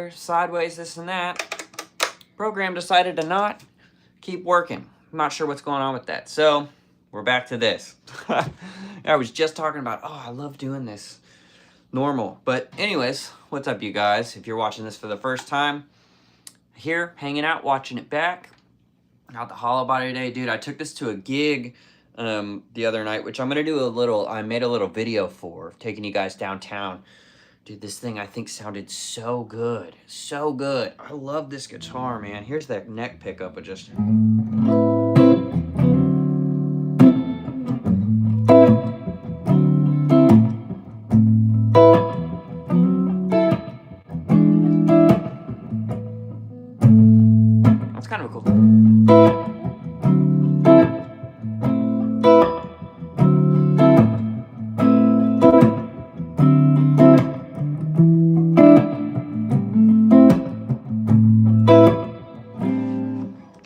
perpendicular, sideways, this and that. Program decided to not keep working. I'm not sure what's going on with that. So we're back to this. I was just talking about, oh, I love doing this normal. But anyways, what's up, you guys? If you're watching this for the first time, here, hanging out, watching it back. Out the hollow body today, dude. I took this to a gig the other night, which I'm going to do I made a little video for, taking you guys downtown. Dude, this thing I think sounded so good. So good. I love this guitar, man. Here's that neck pickup. It just... That's kind of cool.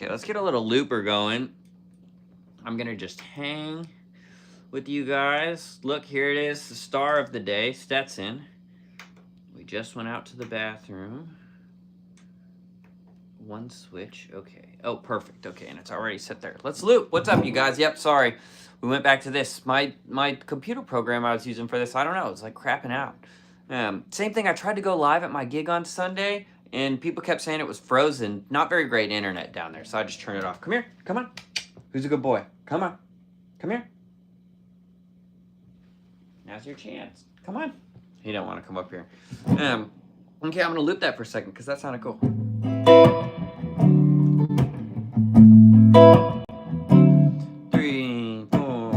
Let's get a little looper going. I'm gonna just hang with you guys. Look, here it is, the star of the day, Stetson. We just went out to the bathroom. One switch, okay. Oh, perfect, okay, and it's already set there. Let's loop. What's up, you guys? Yep, sorry. We went back to this. My computer program I was using for this, I don't know, it's like crapping out. Same thing, I tried to go live at my gig on Sunday, and people kept saying it was frozen. Not very great internet down there, so I just turned it off. Come here, come on. Who's a good boy? Come on, come here. Now's your chance. Come on. He don't want to come up here. Okay, I'm gonna loop that for a second because that sounded cool. 3, 4.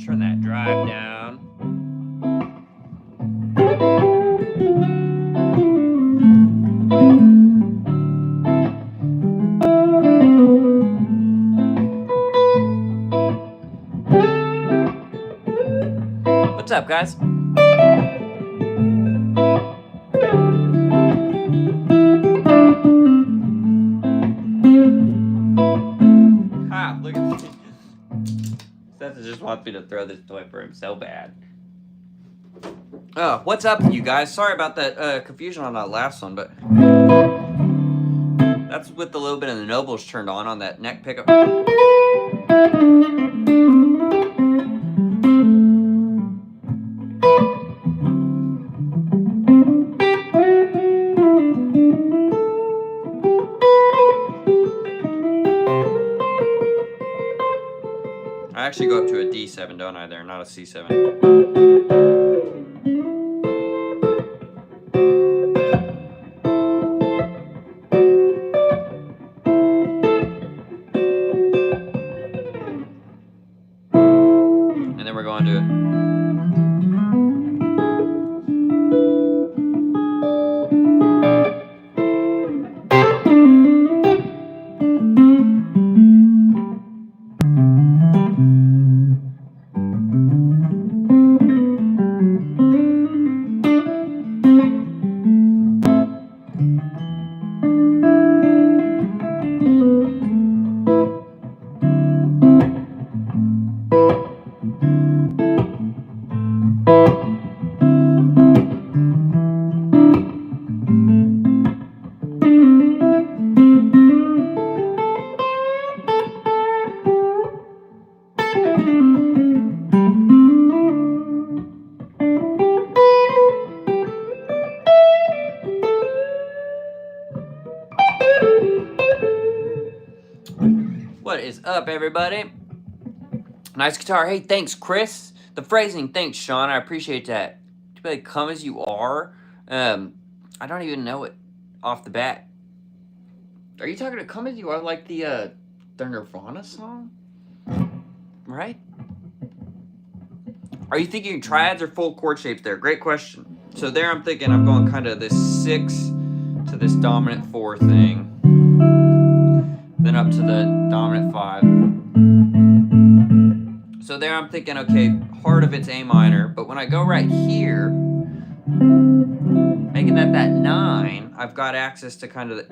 Turn that drive down. What's up, guys? Ha, look at this. Seth just wants me to throw this toy for him so bad. Oh, what's up, you guys? Sorry about that confusion on that last one, but that's with a little bit of the nobles turned on that neck pickup. I actually go up to a D7, don't I, there, not a C7. And then we're going to... What is up, everybody? Nice guitar. Hey, thanks, Chris. The phrasing, thanks, Sean. I appreciate that. Too bad, come as you are. I don't even know it off the bat. Are you talking to Come As You Are, like the Nirvana song? Right? Are you thinking triads or full chord shapes there? Great question. So there I'm thinking I'm going kind of this 6 to this dominant 4 thing. Then up to the dominant 5. So there I'm thinking, okay, heart of it's A minor. But when I go right here, making that 9, I've got access to kind of the...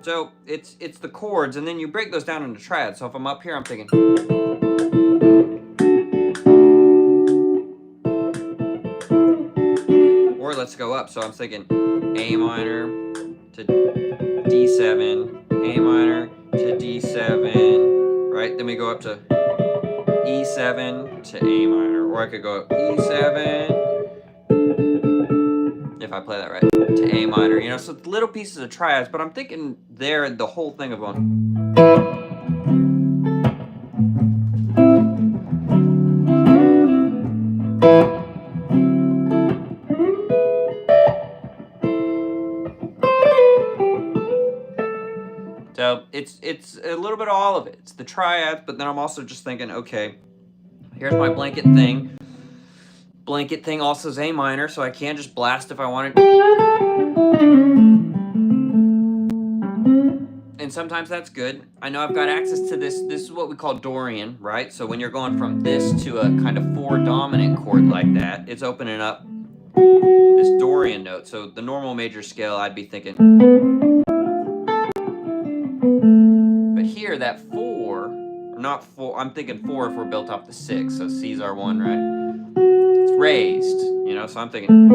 So it's the chords, and then you break those down into triads. So if I'm up here, I'm thinking... Or let's go up. So I'm thinking A minor to D7, A minor to D7, right? Then we go up to E7 to A minor. Or I could go up E7, if I play that right, to A minor. You know, so little pieces of triads, but I'm thinking there the whole thing of going... So it's a little bit of all of it. It's the triads, but then I'm also just thinking, okay, here's my blanket thing. Blanket thing also is A minor, so I can just blast if I wanted. And sometimes that's good. I know I've got access to this. This is what we call Dorian, right? So when you're going from this to a kind of 4 dominant chord like that, it's opening up this Dorian note. So the normal major scale, I'd be thinking... But here, that 4, or not 4, I'm thinking 4 if we're built off the 6, so C's our 1, right? It's raised, you know, so I'm thinking...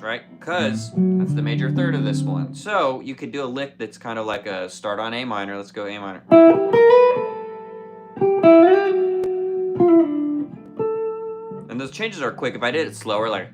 Right? Because that's the major third of this one. So you could do a lick that's kind of like a start on A minor. Let's go A minor. And those changes are quick. If I did it slower, like...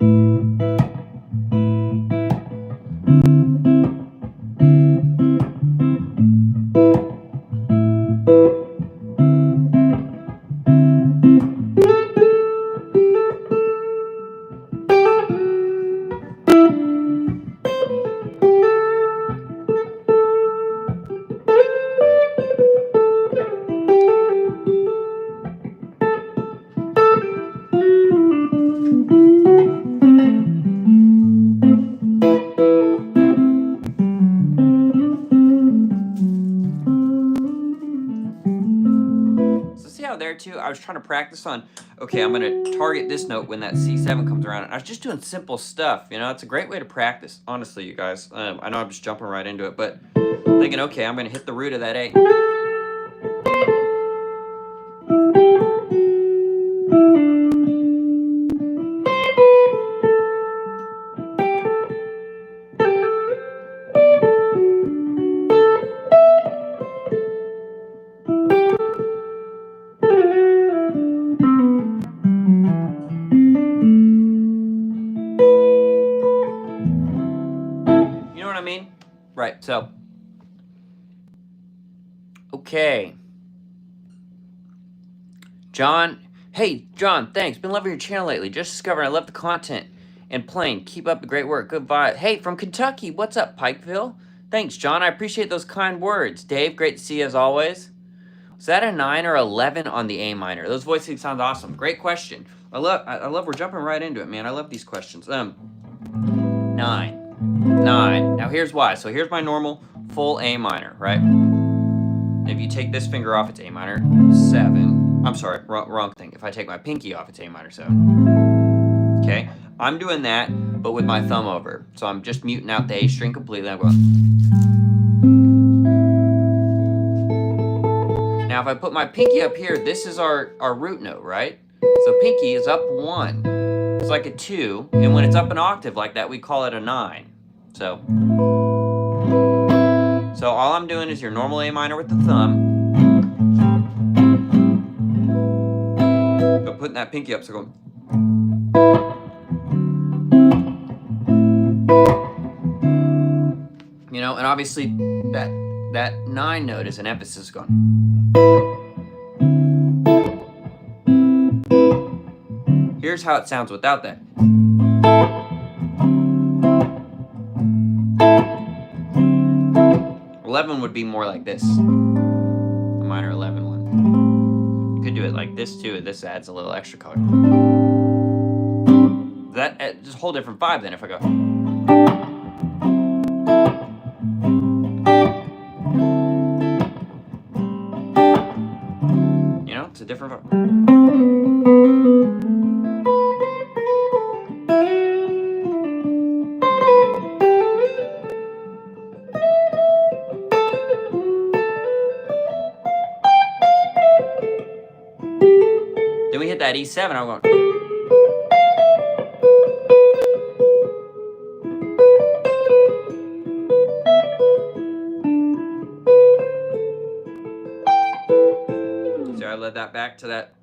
There too, I was trying to practice on, okay, I'm going to target this note when that C7 comes around. And I was just doing simple stuff, you know. It's a great way to practice, honestly, you guys. I know I'm just jumping right into it, but thinking, okay, I'm going to hit the root of that A. Right, so, okay. John, hey, John, thanks. Been loving your channel lately. Just discovering I love the content and playing. Keep up the great work. Good vibe. Hey, from Kentucky, what's up, Pikeville? Thanks, John. I appreciate those kind words. Dave, great to see you as always. Was that a 9 or 11 on the A minor? Those voicings sound awesome. Great question. I love, we're jumping right into it, man. I love these questions. 9. Now here's why. So here's my normal full A minor, right? If you take this finger off, it's A minor 7. I'm sorry, wrong thing. If I take my pinky off, it's A minor 7. Okay, I'm doing that, but with my thumb over. So I'm just muting out the A string completely. I'm going. Now if I put my pinky up here, this is our root note, right? So pinky is up 1. It's like a 2, and when it's up an octave like that, we call it a 9. So all I'm doing is your normal A minor with the thumb, but putting that pinky up, so going. You know, and obviously that 9 note is an emphasis going. Here's how it sounds without that. 11 would be more like this. A minor 11 one. You could do it like this too. This adds a little extra color. That just a whole different vibe then if I go. You know, it's a different vibe. Then we hit that E7, I'm going. So I led that back to that.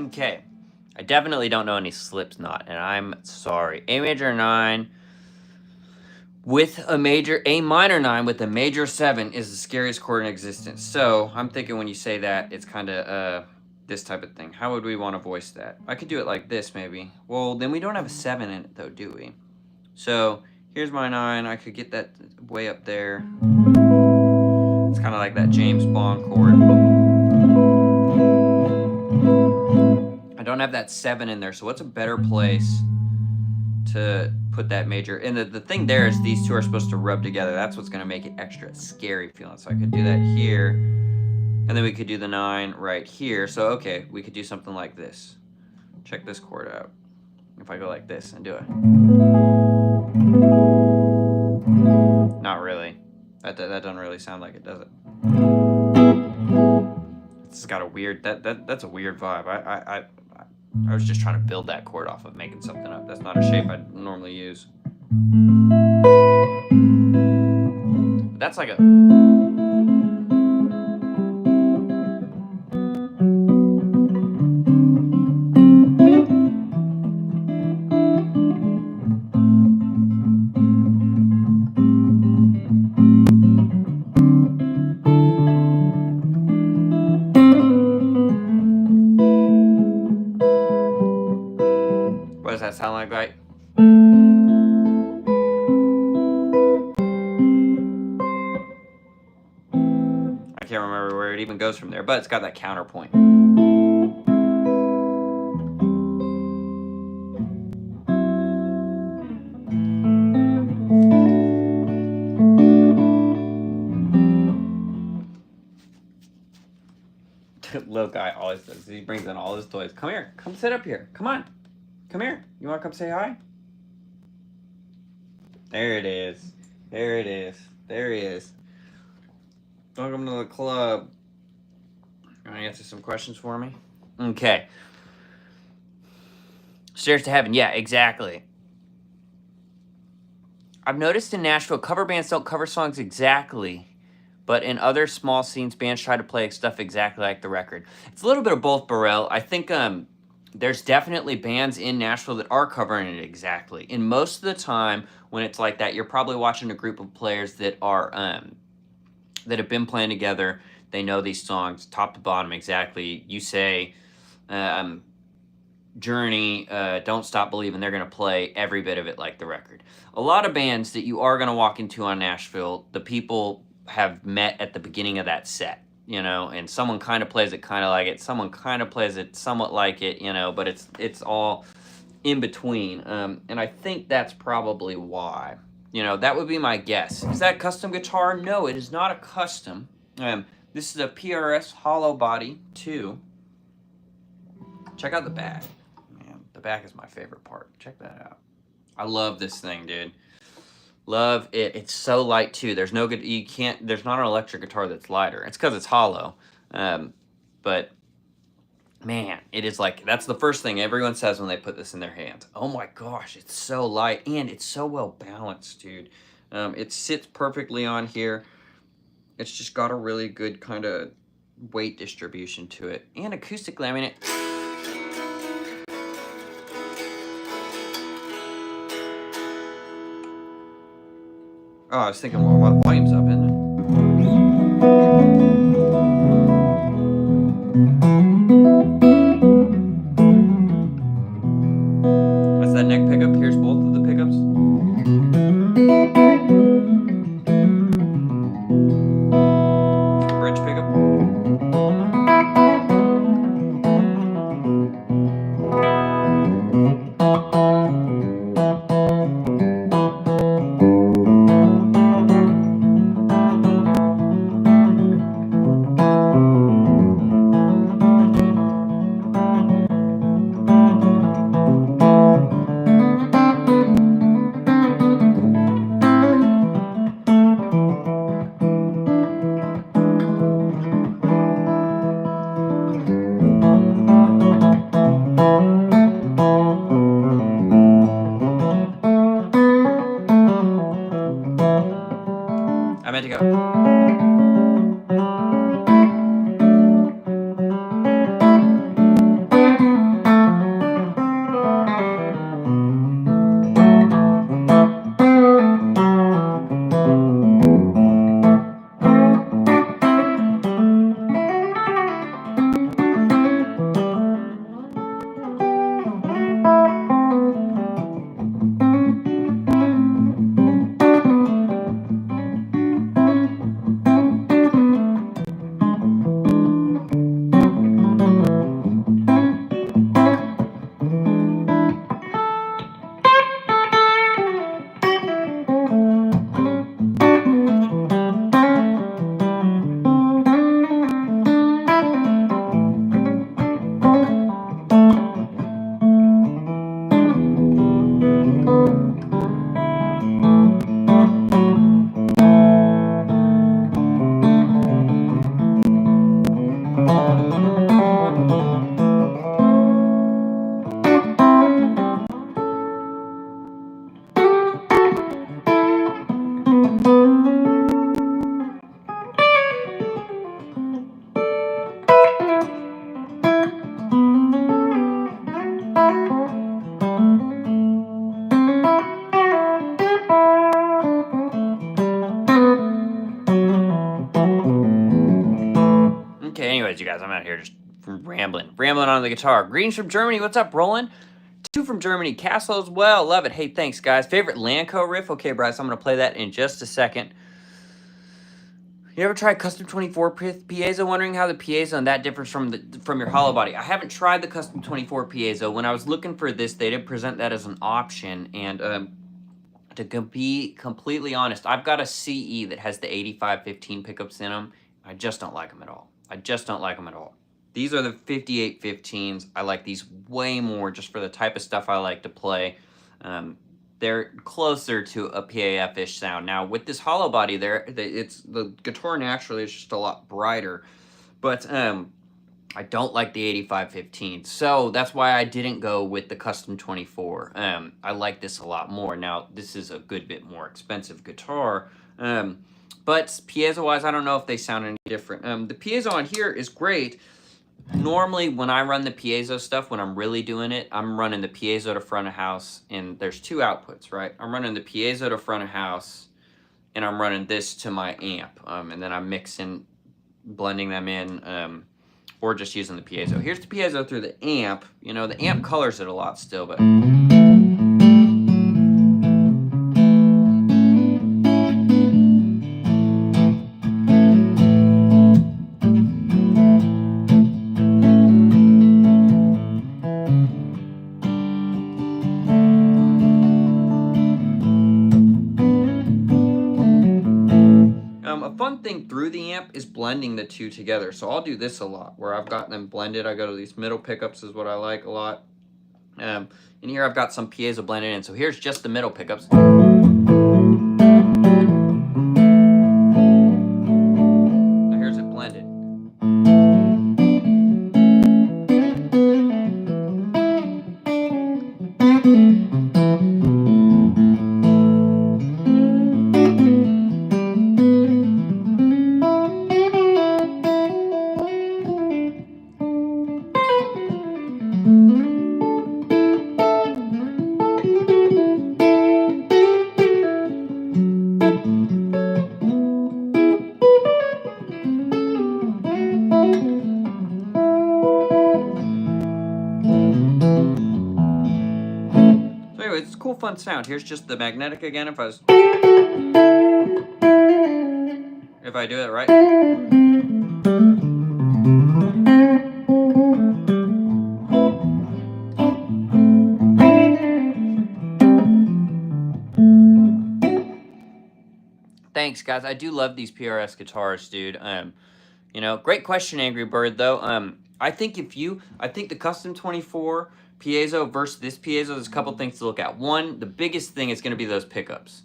Okay, I definitely don't know any Slipknot, and I'm sorry. A major 9 with a major, A minor 9 with a major 7 is the scariest chord in existence. So I'm thinking when you say that, it's kind of this type of thing. How would we want to voice that? I could do it like this maybe. Well, then we don't have a 7 in it though, do we? So here's my 9. I could get that way up there. It's kind of like that James Bond chord. I don't have that 7 in there, so what's a better place to put that major? And the thing there is these two are supposed to rub together. That's what's going to make it extra scary feeling. So I could do that here, and then we could do the 9 right here. So okay, we could do something like this. Check this chord out. If I go like this and do it. Not really. That doesn't really sound like it, does it? It's got a weird, that's a weird vibe. I was just trying to build that chord off of making something up. That's not a shape I normally use. That's like a... What does that sound like, right? I can't remember where it even goes from there, but it's got that counterpoint. Little guy always does. He brings in all his toys. Come here. Come sit up here. Come on. Come here. You want to come say hi? There it is. There it is. There he is. Welcome to the club. You want to answer some questions for me? Okay. Stairs to Heaven. Yeah, exactly. I've noticed in Nashville, cover bands don't cover songs exactly, but in other small scenes, bands try to play stuff exactly like the record. It's a little bit of both, Burrell. I think there's definitely bands in Nashville that are covering it exactly. And most of the time, when it's like that, you're probably watching a group of players that are that have been playing together. They know these songs top to bottom exactly. You say Journey, Don't Stop Believing, they're going to play every bit of it like the record. A lot of bands that you are going to walk into on Nashville, the people have met at the beginning of that set, you know, and someone kind of plays it kind of like it, someone kind of plays it somewhat like it, you know, but it's all in between. And I think that's probably why. You know, that would be my guess. Is that custom guitar? No, it is not a custom. This is a PRS hollow body 2. Check out the back. Man, the back is my favorite part. Check that out. I love this thing, dude. Love it. It's so light too. There's no good. You can't. There's not an electric guitar that's lighter. It's because it's hollow. But man, it is like, that's the first thing everyone says when they put this in their hands. Oh my gosh, it's so light and it's so well balanced, dude. It sits perfectly on here. It's just got a really good kind of weight distribution to it. And acoustically, I mean, oh, I was thinking, well, my volume's up, isn't it? That's that neck pickup. Here's both of the pickups. It's the bridge pickup. I meant to go. Okay, anyways, you guys, I'm out here just rambling on the guitar. Greetings from Germany. What's up, Roland? 2 from Germany. Castle as well. Love it. Hey, thanks, guys. Favorite Lanco riff? Okay, Bryce, I'm going to play that in just a second. You ever tried Custom 24 piezo? Wondering how the piezo and that differs from your hollow body. I haven't tried the Custom 24 piezo. When I was looking for this, they did present that as an option. And to be completely honest, I've got a CE that has the 8515 pickups in them. I just don't like them at all. I just don't like them at all. These are the 5815s. I like these way more just for the type of stuff I like to play. They're closer to a PAF-ish sound. Now, with this hollow body there, the guitar naturally is just a lot brighter. But I don't like the 8515. So that's why I didn't go with the Custom 24. I like this a lot more. Now, this is a good bit more expensive guitar. But piezo-wise, I don't know if they sound any different. The piezo on here is great. Normally, when I run the piezo stuff, when I'm really doing it, I'm running the piezo to front of house, and there's 2 outputs, right? I'm running the piezo to front of house, and I'm running this to my amp, and then I'm mixing, blending them in, or just using the piezo. Here's the piezo through the amp. You know, the amp colors it a lot still, but... thing through the amp is blending the 2 together. So I'll do this a lot where I've got them blended. I go to these middle pickups is what I like a lot. And here I've got some piezo blended in. So here's just the middle pickups. Now here's it blended. fun sound. Here's just the magnetic again. If I do it right. Thanks, guys. I do love these PRS guitars, dude. You know, great question, Angry Bird, though. I think the Custom 24 piezo versus this piezo, there's a couple things to look at. One, the biggest thing is going to be those pickups.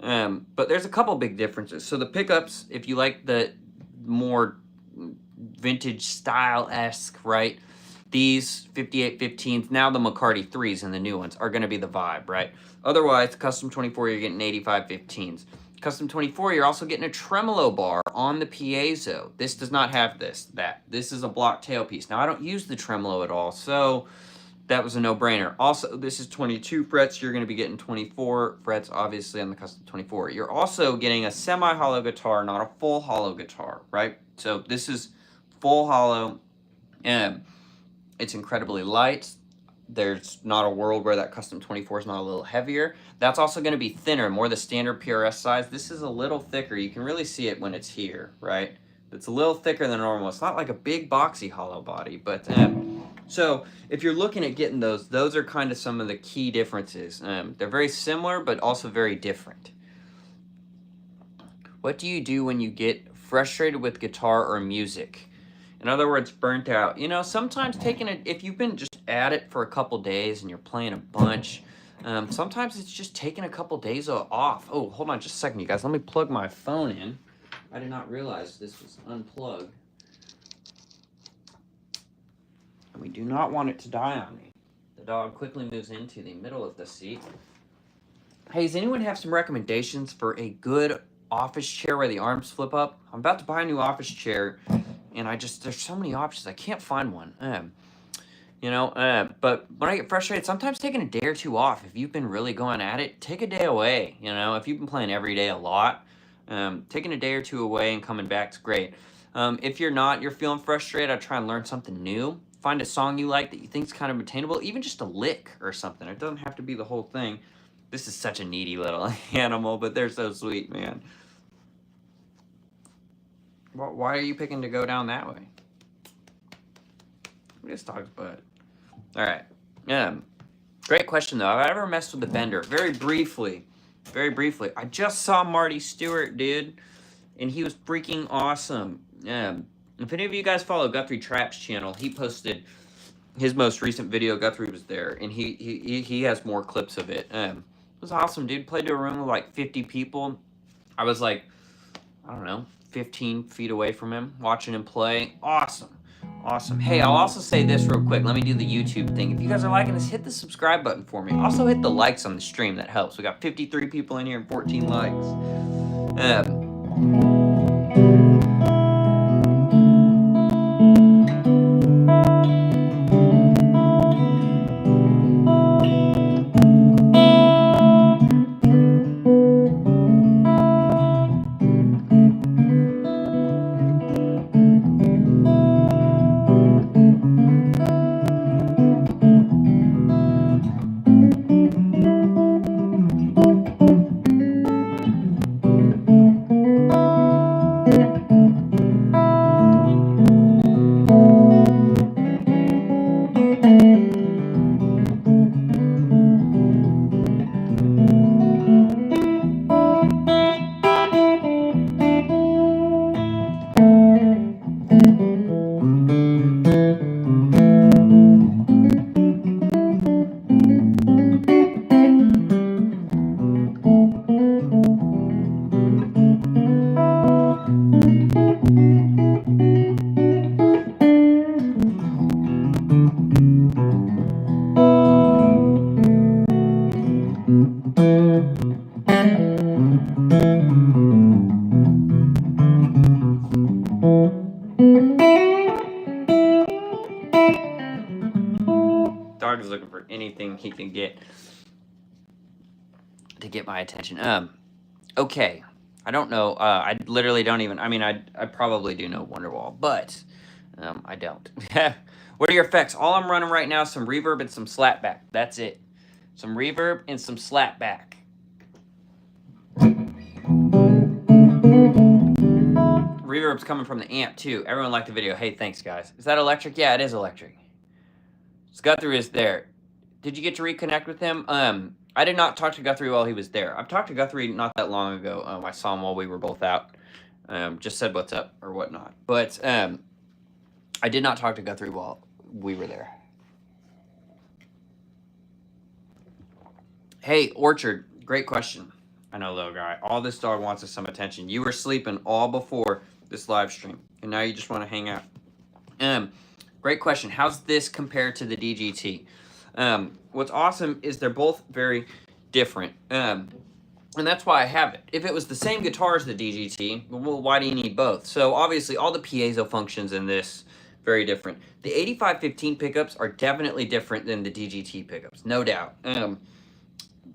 But there's a couple big differences. So the pickups, if you like the more vintage style-esque, right? These 5815s, now the McCarty 3s and the new ones are going to be the vibe, right? Otherwise, Custom 24, you're getting 8515s. Custom 24, you're also getting a tremolo bar on the piezo. This does not have that. This is a block tailpiece. Now, I don't use the tremolo at all, so that was a no-brainer. Also, this is 22 frets. You're going to be getting 24 frets, obviously, on the Custom 24. You're also getting a semi-hollow guitar, not a full hollow guitar, right? So this is full hollow. It's incredibly light. There's not a world where that Custom 24 is not a little heavier. That's also going to be thinner, more the standard PRS size. This is a little thicker. You can really see it when it's here, right? It's a little thicker than normal. It's not like a big boxy hollow body, but so if you're looking at getting those are kind of some of the key differences. They're very similar, but also very different. What do you do when you get frustrated with guitar or music? In other words, burnt out. You know, sometimes if you've been just at it for a couple days and you're playing a bunch, sometimes it's just taking a couple days off. Oh, hold on just a second, you guys. Let me plug my phone in. I did not realize this was unplugged. And we do not want it to die on me. The dog quickly moves into the middle of the seat. Hey, does anyone have some recommendations for a good office chair where the arms flip up? I'm about to buy a new office chair, and there's so many options. I can't find one. But when I get frustrated, sometimes taking a day or two off, if you've been really going at it, take a day away. You know, if you've been playing every day a lot, taking a day or two away and coming back is great. If you're feeling frustrated, I try and learn something new. Find a song you like that you think is kind of attainable, even just a lick or something. It doesn't have to be the whole thing. This is such a needy little animal, but they're so sweet, man. Why are you picking to go down that way? This dog's butt. All right. Great question, though. Have I ever messed with the bender? Very briefly. I just saw Marty Stewart, dude, and he was freaking awesome. If any of you guys follow Guthrie Trapp's channel, he posted his most recent video. Guthrie was there, and he has more clips of it. It was awesome, dude. Played to a room with like 50 people. I was like, I don't know, 15 feet away from him, watching him play. Awesome. Hey, I'll also say this real quick. Let me do the YouTube thing. If you guys are liking this, hit the subscribe button for me. Also hit the likes on the stream. That helps. We got 53 people in here and 14 likes. Dog is looking for anything he can get to get my attention. Okay. I don't know. I literally don't even. I mean, I probably do know Wonderwall, but I don't. What are your effects? All I'm running right now is some reverb and some slapback. That's it. some reverb, and some slap back. Reverb's coming from the amp too. Everyone liked the video. Hey, thanks guys. Is that electric? Yeah, it is electric. Guthrie is there. Did you get to reconnect with him? I did not talk to Guthrie while he was there. I've talked to Guthrie not that long ago. I saw him while we were both out. Just said what's up or whatnot. But I did not talk to Guthrie while we were there. Hey, Orchard, great question. I know, little guy. All this dog wants is some attention. You were sleeping all before this live stream, and now you just want to hang out. Great question. How's this compared to the DGT? What's awesome is they're both very different. And that's why I have it. If it was the same guitar as the DGT, well, why do you need both? So obviously all the piezo functions in this, very different. The 8515 pickups are definitely different than the DGT pickups, no doubt.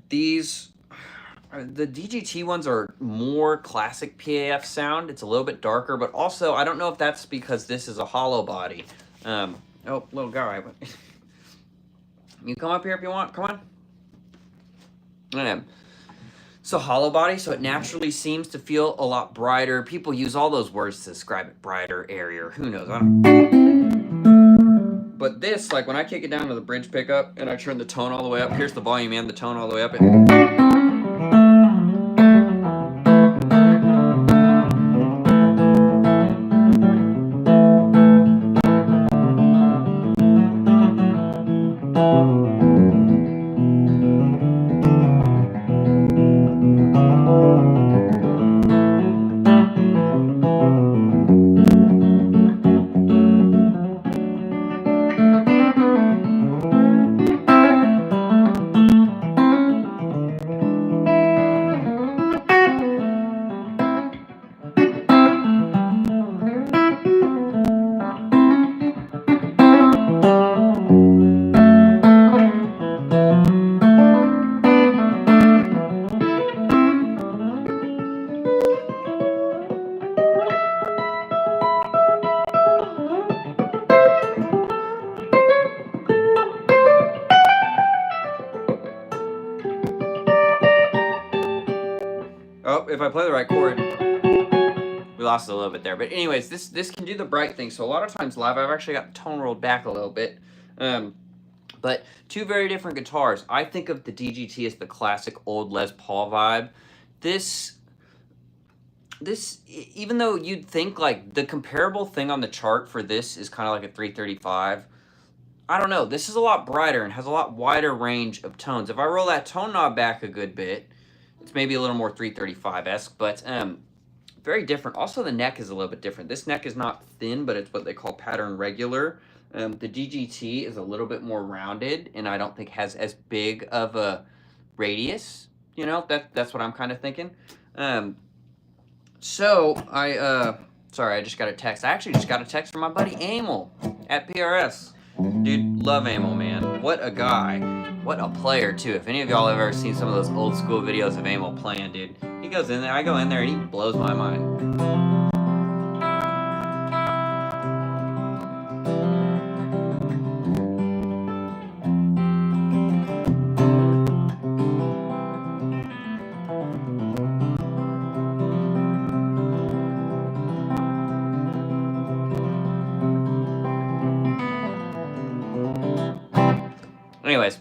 The DGT ones are more classic PAF sound. It's a little bit darker, but also I don't know if that's because this is a hollow body. Oh, little guy. You come up here if you want. Come on. So hollow body, so it naturally seems to feel a lot brighter. People use all those words to describe it. Brighter, airier, who knows. I don't. But this, like when I kick it down to the bridge pickup and I turn the tone all the way up, here's the volume and the tone all the way up. Oh, if I play the right chord, we lost a little bit there. But anyways, this can do the bright thing. So a lot of times live, I've actually got the tone rolled back a little bit. But two very different guitars. I think of the DGT as the classic old Les Paul vibe. This, even though you'd think like the comparable thing on the chart for this is kind of like a 335, I don't know. This is a lot brighter and has a lot wider range of tones. If I roll that tone knob back a good bit, it's maybe a little more 335-esque, but very different. Also, the neck is a little bit different. This neck is not thin, but it's what they call pattern regular. The DGT is a little bit more rounded, and I don't think has as big of a radius. You know, that's what I'm kind of thinking. Sorry, I just got a text. I actually just got a text from my buddy Emil at PRS. Dude, love Emil, man. What a guy. What a player, too. If any of y'all have ever seen some of those old school videos of Emil playing, dude, he goes in there, I go in there, and he blows my mind. Anyways,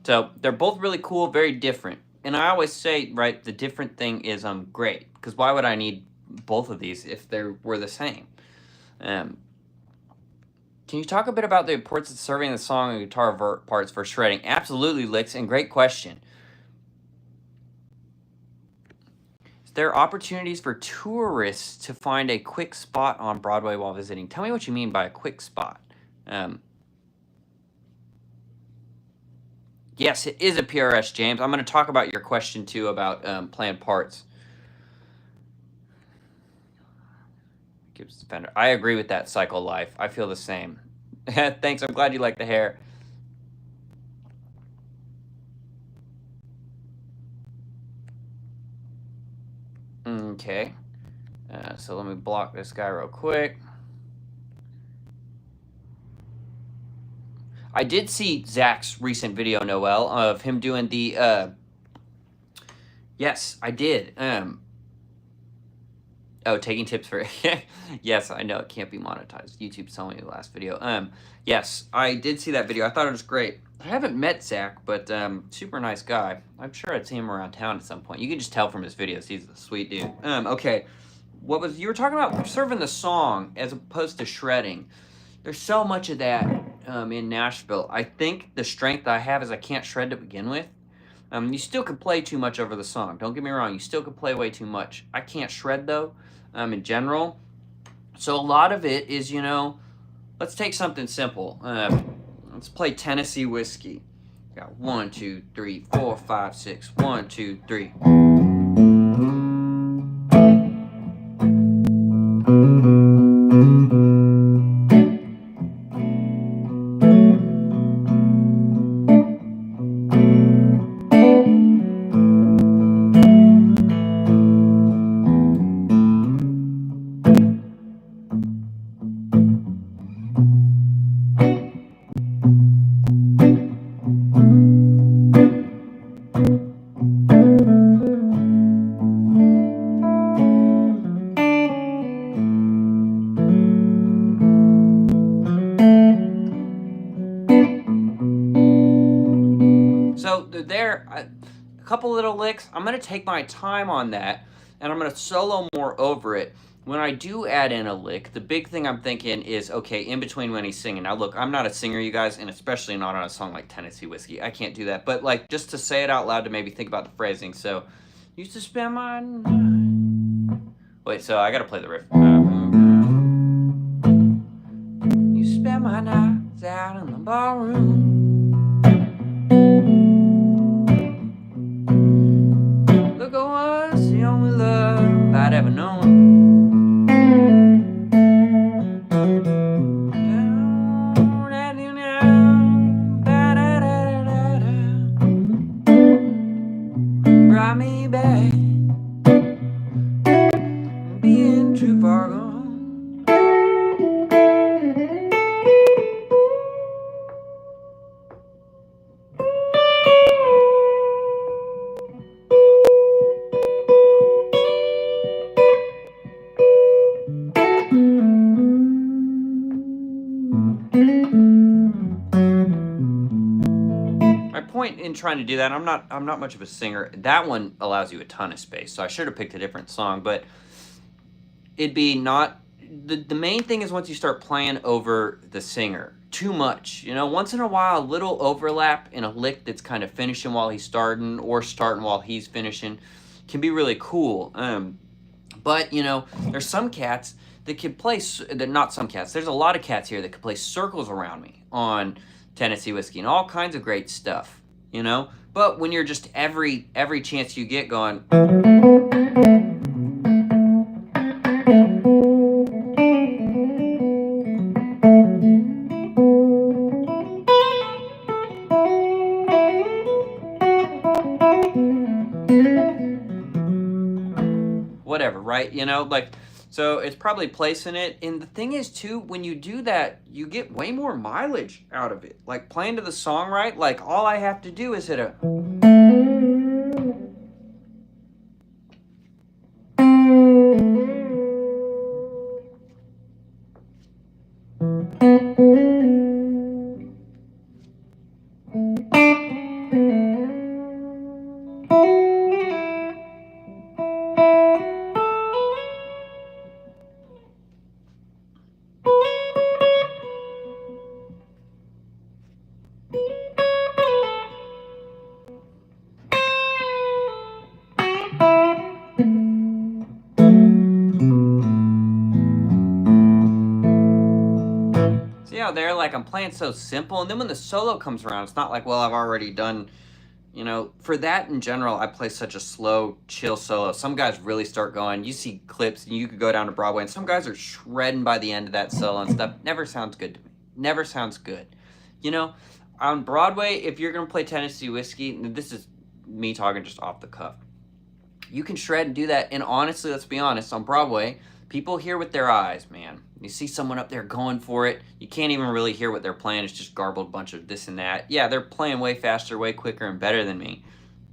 so they're both really cool, very different. And I always say, right, the different thing is great. Because why would I need both of these if they were the same? Can you talk a bit about the importance of serving the song and guitar parts for shredding? Absolutely, Licks, and great question. Is there opportunities for tourists to find a quick spot on Broadway while visiting? Tell me what you mean by a quick spot. Yes, it is a PRS, James. I'm going to talk about your question, too, about planned parts. Gibbs Fender. I agree with that, Cycle Life. I feel the same. Thanks. I'm glad you like the hair. Okay. So let me block this guy real quick. I did see Zach's recent video, Noel, of him doing the, yes, I did. Oh, taking tips for, yes, I know it can't be monetized. YouTube's telling me the last video. Yes, I did see that video. I thought it was great. I haven't met Zach, but super nice guy. I'm sure I'd see him around town at some point. You can just tell from his videos. He's a sweet dude. Okay, you were talking about serving the song as opposed to shredding. There's so much of that in Nashville. I think the strength I have is I can't shred to begin with. You still can play too much over the song. Don't get me wrong. You still can play way too much. I can't shred, though, in general. So a lot of it is, you know, let's take something simple. Let's play Tennessee Whiskey. Got 1, 2, 3, 4, 5, 6. 1, 2, 3. So there, a couple little licks. I'm going to take my time on that, and I'm going to solo more over it. When I do add in a lick, the big thing I'm thinking is, okay, in between when he's singing. Now, look, I'm not a singer, you guys, and especially not on a song like Tennessee Whiskey. I can't do that. But, like, just to say it out loud to maybe think about the phrasing. So, used to spend my night. Wait, so I got to play the riff. Used to spend my nights out in the ballroom. Look, I was the only love I'd ever known. Brought me back, being too far gone. My point in trying to do that, I'm not much of a singer. That one allows you a ton of space, so I should have picked a different song, but it'd be not the main thing is once you start playing over the singer too much, you know, once in a while a little overlap in a lick that's kind of finishing while he's starting or starting while he's finishing can be really cool. But you know, there's some cats that can play, not some cats, there's a lot of cats here that could play circles around me on Tennessee Whiskey and all kinds of great stuff, you know. But when you're just every chance you get going, whatever, right? You know, like, so it's probably placing it. And the thing is, too, when you do that, you get way more mileage out of it. Like, playing to the song, right? Like, all I have to do is hit a... there, like, I'm playing so simple, and then when the solo comes around, it's not like, well, I've already done, you know, for that in general, I play such a slow, chill solo. Some guys really start going, you see clips, and you could go down to Broadway, and some guys are shredding by the end of that solo and stuff. Never sounds good to me. Never sounds good. You know, on Broadway, if you're going to play Tennessee Whiskey, this is me talking just off the cuff, you can shred and do that, and honestly, let's be honest, on Broadway, people hear with their eyes, man. You see someone up there going for it. You can't even really hear what they're playing. It's just garbled bunch of this and that. Yeah, they're playing way faster, way quicker, and better than me.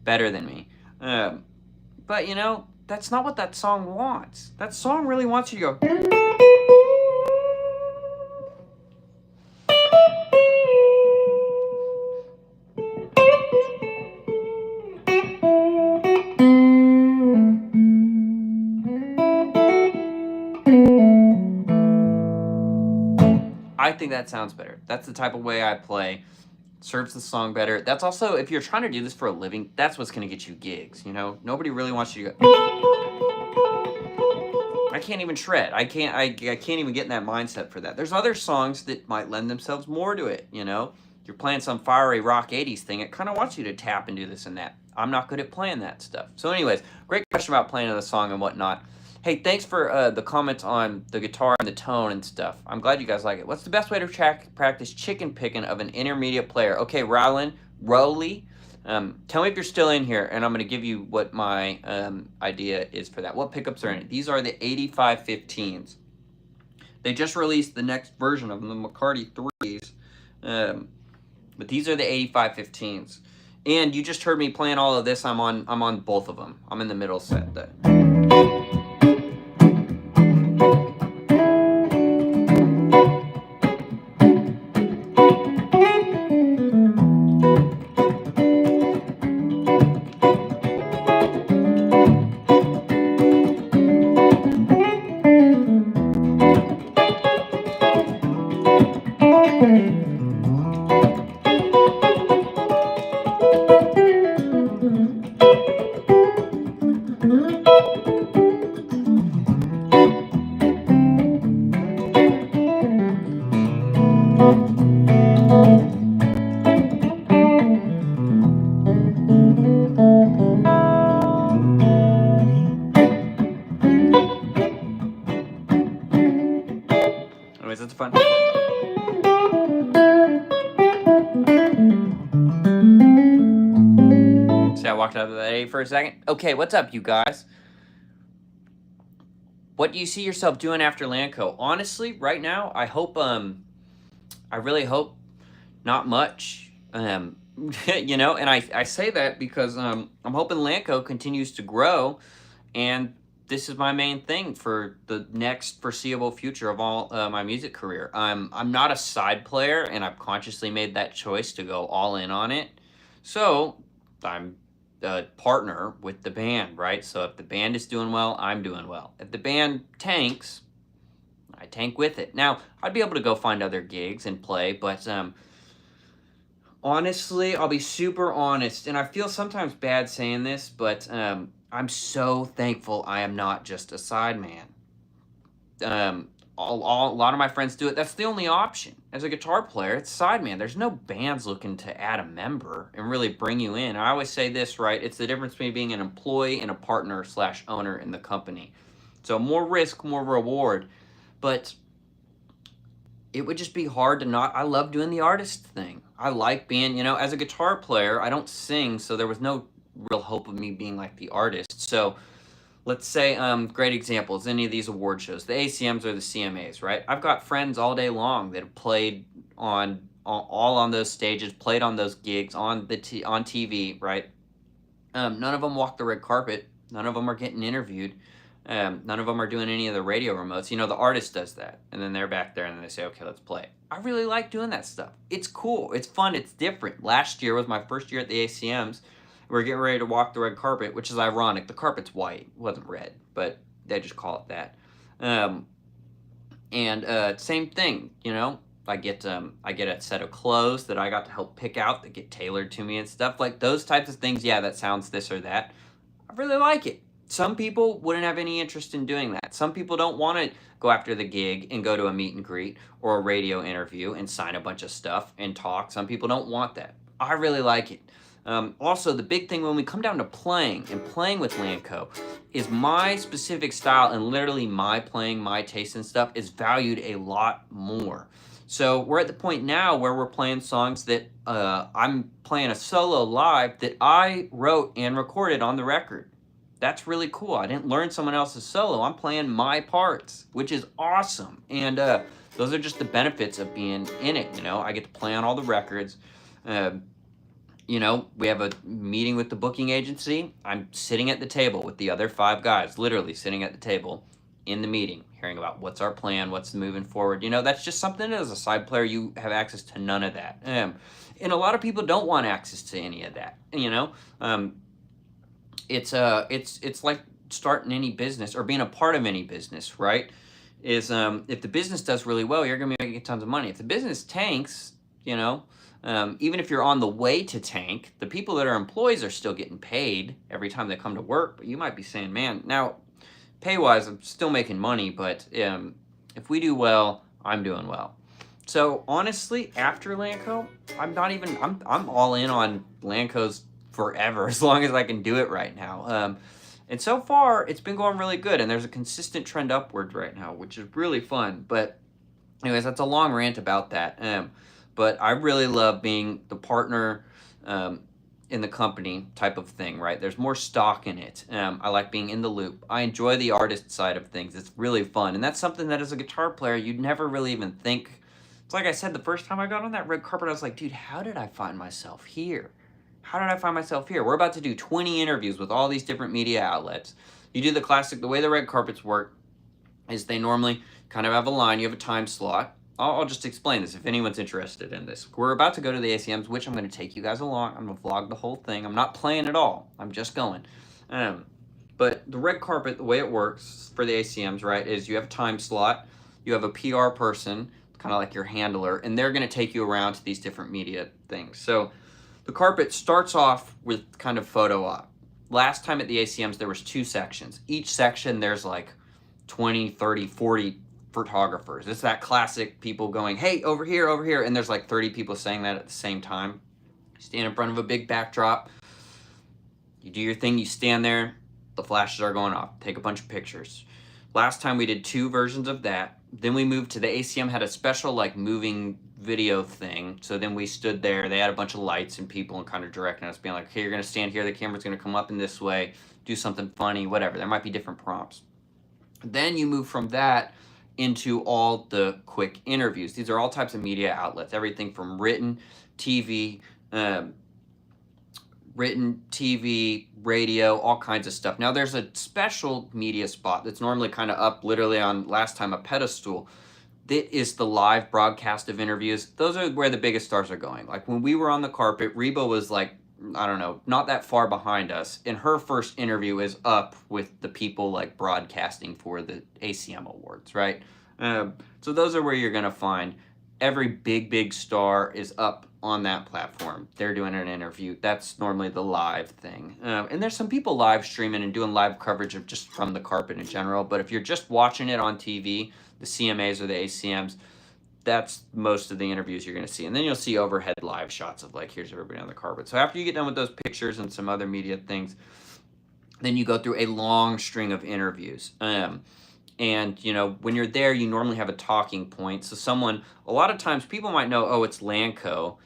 Better than me. But, you know, that's not what that song wants. That song really wants you to go... I think that sounds better. That's the type of way I play. Serves the song better. That's also, if you're trying to do this for a living, that's what's going to get you gigs, you know? Nobody really wants you to go... I can't even shred. I can't even get in that mindset for that. There's other songs that might lend themselves more to it, you know? You're playing some fiery rock 80s thing, it kind of wants you to tap and do this and that. I'm not good at playing that stuff. So anyways, great question about playing the song and whatnot. Hey, thanks for the comments on the guitar and the tone and stuff. I'm glad you guys like it. What's the best way to practice chicken picking of an intermediate player? Okay, Rowley, tell me if you're still in here, and I'm going to give you what my idea is for that. What pickups are in it? These are the 8515s. They just released the next version of them, the McCarty 3s. But these are the 8515s. And you just heard me playing all of this. I'm on both of them. I'm in the middle set. Anyways, that's fun. See, I walked out of that A for a second. Okay, what's up, you guys? What do you see yourself doing after Lanco? Honestly, right now, I hope, I really hope not much. You know, and I say that because I'm hoping Lanco continues to grow, and this is my main thing for the next foreseeable future of all my music career. I'm not a side player, and I've consciously made that choice to go all in on it. So I'm a partner with the band, right? So if the band is doing well, I'm doing well. If the band tanks, I tank with it. Now, I'd be able to go find other gigs and play, but honestly, I'll be super honest, and I feel sometimes bad saying this, but I'm so thankful I am not just a sideman. A lot of my friends do it. That's the only option. As a guitar player, it's sideman. There's no bands looking to add a member and really bring you in. I always say this, right? It's the difference between being an employee and a partner / owner in the company. So more risk, more reward. But it would just be hard to not... I love doing the artist thing. I like being, you know, as a guitar player, I don't sing, so there was no real hope of me being like the artist. So let's say, great examples, any of these award shows, the ACMs or the CMAs, right? I've got friends all day long that have played all on those stages, played on those gigs, on TV, right? None of them walk the red carpet. None of them are getting interviewed. None of them are doing any of the radio remotes. You know, the artist does that, and then they're back there, and then they say, okay, let's play. I really like doing that stuff. It's cool. It's fun. It's different. Last year was my first year at the ACMs. We're getting ready to walk the red carpet, which is ironic. The carpet's white. It wasn't red, but they just call it that. Same thing, you know. I get a set of clothes that I got to help pick out that get tailored to me and stuff. Like those types of things, yeah, that sounds this or that. I really like it. Some people wouldn't have any interest in doing that. Some people don't want to go after the gig and go to a meet and greet or a radio interview and sign a bunch of stuff and talk. Some people don't want that. I really like it. Also, the big thing when we come down to playing with Lanco is my specific style and literally my playing, my taste and stuff is valued a lot more. So we're at the point now where we're playing songs that I'm playing a solo live that I wrote and recorded on the record. That's really cool. I didn't learn someone else's solo. I'm playing my parts, which is awesome. And those are just the benefits of being in it. I get to play on all the records. Uh, we have a meeting with the booking agency. I'm sitting at the table with the other 5 guys, literally sitting at the table in the meeting, hearing about what's our plan, what's moving forward. That's just something as a side player, you have access to none of that. And a lot of people don't want access to any of that. It's like starting any business or being a part of any business, right? Is if the business does really well, you're gonna be making tons of money. If the business tanks, even if you're on the way to tank, the people that are employees are still getting paid every time they come to work. But you might be saying, man, now pay-wise, I'm still making money, but if we do well, I'm doing well. So honestly, after Lanco, I'm all in on Lancos forever, as long as I can do it right now. And so far, it's been going really good, and there's a consistent trend upwards right now, which is really fun. But anyways, that's a long rant about that. But I really love being the partner in the company type of thing, right? There's more stock in it. I like being in the loop. I enjoy the artist side of things. It's really fun. And that's something that as a guitar player, you'd never really even think. It's like I said, the first time I got on that red carpet, I was like, dude, how did I find myself here? How did I find myself here? We're about to do 20 interviews with all these different media outlets. You do the classic, the way the red carpets work is they normally kind of have a line, you have a time slot. I'll just explain this if anyone's interested in this. We're about to go to the ACMs, which I'm going to take you guys along. I'm going to vlog the whole thing. I'm not playing at all. I'm just going. But the red carpet, the way it works for the ACMs, right, is you have a time slot. You have a PR person, kind of like your handler, and they're going to take you around to these different media things. So the carpet starts off with kind of photo op. Last time at the ACMs, there was 2 sections. Each section, there's like 20, 30, 40 photographers. It's that classic people going, hey, over here, and there's like 30 people saying that at the same time. You stand in front of a big backdrop, you do your thing, you stand there, the flashes are going off, take a bunch of pictures. Last time we did 2 versions of that. Then we moved to the ACM, had a special like moving video thing. So then we stood there, they had a bunch of lights and people and kind of directing us, being like, okay, you're gonna stand here, the camera's gonna come up in this way, do something funny, whatever. There might be different prompts. Then you move from that into all the quick interviews. These are all types of media outlets, everything from written, TV, radio, all kinds of stuff. Now there's a special media spot that's normally kind of up literally on last time a pedestal. That is the live broadcast of interviews. Those are where the biggest stars are going. Like when we were on the carpet, Reba was like, I don't know, not that far behind us. And her first interview is up with the people like broadcasting for the ACM Awards, right? So those are where you're going to find every big star is up on that platform. They're doing an interview. That's normally the live thing. And there's some people live streaming and doing live coverage of just from the carpet in general. But if you're just watching it on TV, the CMAs or the ACMs, that's most of the interviews you're going to see. And then you'll see overhead live shots of like, here's everybody on the carpet. So after you get done with those pictures and some other media things, then you go through a long string of interviews. And, when you're there, you normally have a talking point. So a lot of times people might know, oh, it's Lanco,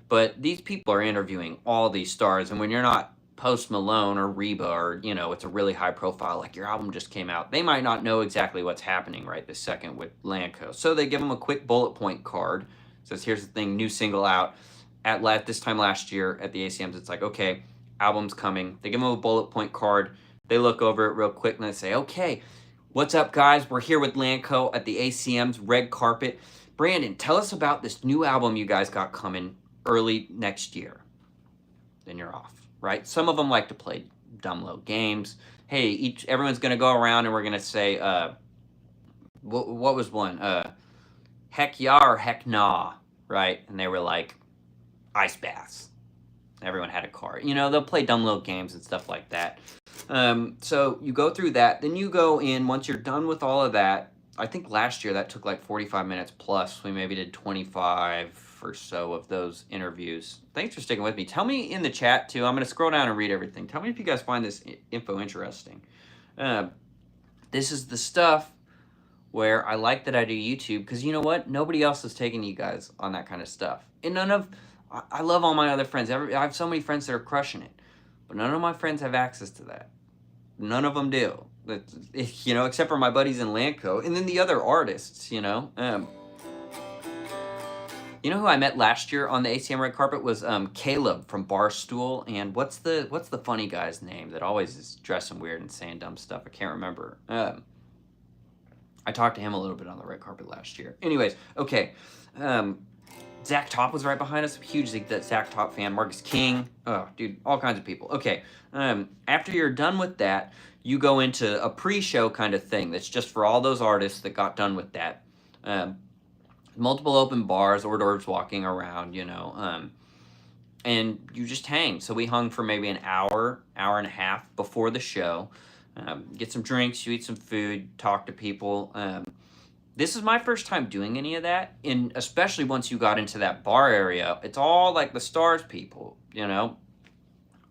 but these people are interviewing all these stars. And when you're not Post Malone or Reba or, it's a really high profile, like your album just came out, they might not know exactly what's happening right this second with Lanco. So they give them a quick bullet point card. Says, here's the thing, new single out. At this time last year at the ACMs, it's like, okay, album's coming. They give them a bullet point card. They look over it real quick and they say, okay, what's up, guys? We're here with Lanco at the ACMs, red carpet. Brandon, tell us about this new album you guys got coming early next year. Then you're off. Right? Some of them like to play dumb little games. Hey, everyone's going to go around and we're going to say, what was one? Heck yeah or heck nah, right? And they were like, ice baths. Everyone had a card. They'll play dumb little games and stuff like that. So you go through that. Then you go in, once you're done with all of that, I think last year that took like 45 minutes plus. We maybe did 25 or so of those interviews. Thanks for sticking with me. Tell me in the chat too. I'm going to scroll down and read everything. Tell me if you guys find this info interesting. This is the stuff where I like that I do YouTube, because you know what? Nobody else is taking you guys on that kind of stuff. And I love all my other friends. I have so many friends that are crushing it, but none of my friends have access to that. None of them do. You know, except for my buddies in Landco, and then the other artists. You know. You know who I met last year on the ACM red carpet was Caleb from Barstool, and what's the funny guy's name that always is dressing weird and saying dumb stuff? I can't remember. I talked to him a little bit on the red carpet last year. Anyways, okay. Zach Top was right behind us. Huge Zach Top fan. Marcus King. Oh, dude, all kinds of people. Okay. After you're done with that, you go into a pre-show kind of thing that's just for all those artists that got done with that. Multiple open bars, hors d'oeuvres walking around, you know, and you just hang. So we hung for maybe an hour and a half before the show. Get some drinks, you eat some food, talk to people. This is my first time doing any of that, and especially once you got into that bar area, it's all like the Stars people, you know.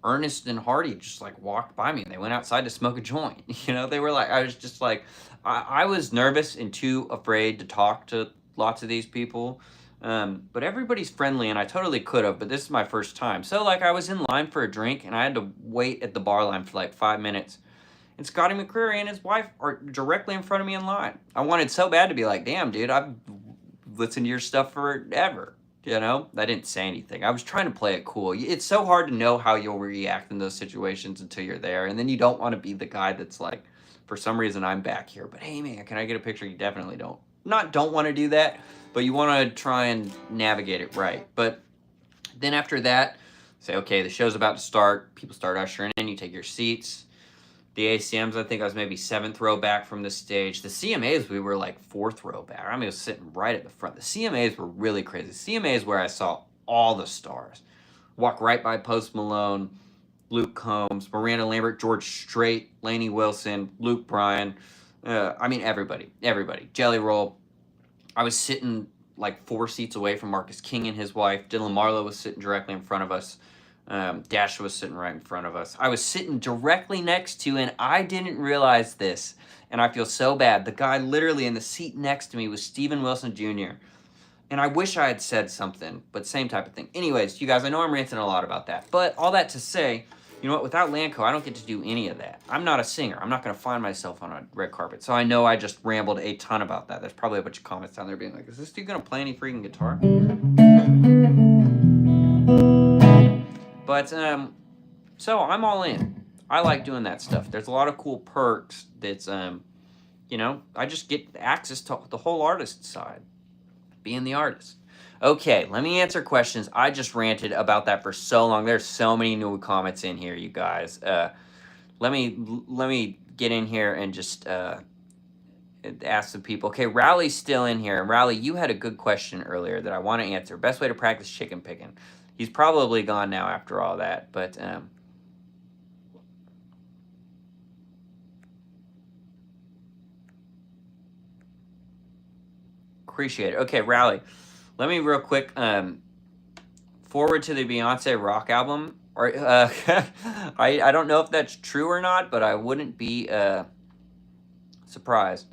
Ernest and Hardy just like walked by me and they went outside to smoke a joint. You know, they were like, I was just like, I was nervous and too afraid to talk to lots of these people, but everybody's friendly and I totally could have, but this is my first time. So like I was in line for a drink and I had to wait at the bar line for like 5 minutes, and Scotty McCreery and his wife are directly in front of me in line. I wanted so bad to be like, damn dude, I've listened to your stuff forever, you know. I didn't say anything. I was trying to play it cool. It's so hard to know how you'll react in those situations until you're there, and then you don't want to be the guy that's like, for some reason I'm back here, but hey man, can I get a picture? You definitely don't want to do that, but you want to try and navigate it right. But then after that, say, okay, the show's about to start. People start ushering in. You take your seats. The ACMs, I think I was maybe 7th row back from the stage. The CMAs, we were like 4th row back. I mean, I was sitting right at the front. The CMAs were really crazy. The CMAs where I saw all the stars. Walk right by Post Malone, Luke Combs, Miranda Lambert, George Strait, Lainey Wilson, Luke Bryan. I mean, everybody. Jelly Roll. I was sitting like 4 seats away from Marcus King and his wife. Dylan Marlowe was sitting directly in front of us. Dash was sitting right in front of us. I was sitting directly next to, and I didn't realize this, and I feel so bad. The guy literally in the seat next to me was Steven Wilson Jr., and I wish I had said something, but same type of thing. Anyways, you guys, I know I'm ranting a lot about that, but all that to say, you know what, without Landco, I don't get to do any of that. I'm not a singer. I'm not going to find myself on a red carpet, so I know I just rambled a ton about that. There's probably a bunch of comments down there being like, is this dude going to play any freaking guitar? But, so I'm all in. I like doing that stuff. There's a lot of cool perks that's, you know, I just get access to the whole artist side, being the artist. Okay, let me answer questions. I just ranted about that for so long. There's so many new comments in here, you guys. Let me get in here and just ask some people. Okay, Rowley's still in here. And Rowley, you had a good question earlier that I want to answer. Best way to practice chicken picking. He's probably gone now after all that, but appreciate it. Okay, Rowley, let me real quick forward to the Beyonce rock album. Or I don't know if that's true or not, but I wouldn't be surprised.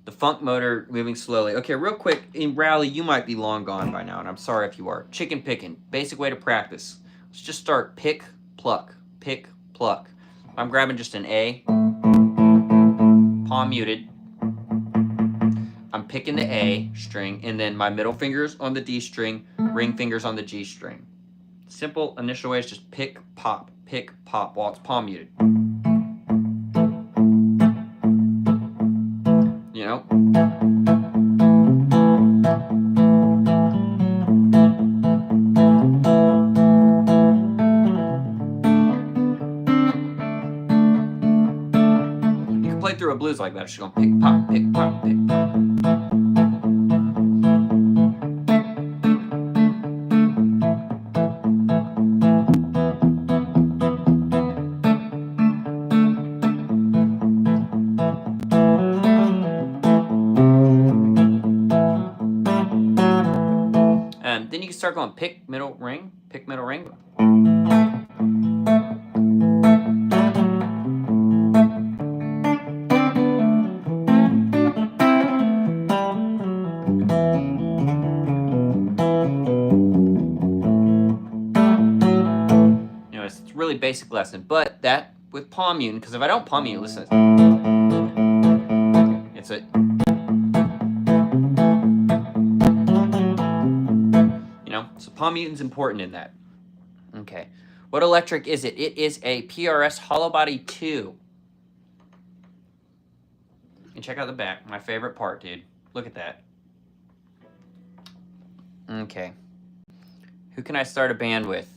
The funk motor moving slowly. Okay, real quick, in Rowley, you might be long gone by now, and I'm sorry if you are. Chicken picking, basic way to practice. Let's just start pick, pluck, pick, pluck. I'm grabbing just an A, palm muted. I'm picking the A string, and then my middle finger's on the D string, ring fingers on the G string. Simple initial way is just pick, pop, while it's palm muted. You know? You can play through a blues like that. It's just going pick, pop, pick, pop, pick, pop. Then you can start going pick, middle, ring, pick, middle, ring. You know, it's a really basic lesson, but that with palm muting, because if I don't palm mute, listen. It's a, you know, so palm muting's important in that. Okay. What electric is it? It is a PRS Hollow Body 2. And check out the back. My favorite part, dude. Look at that. Okay. Who can I start a band with?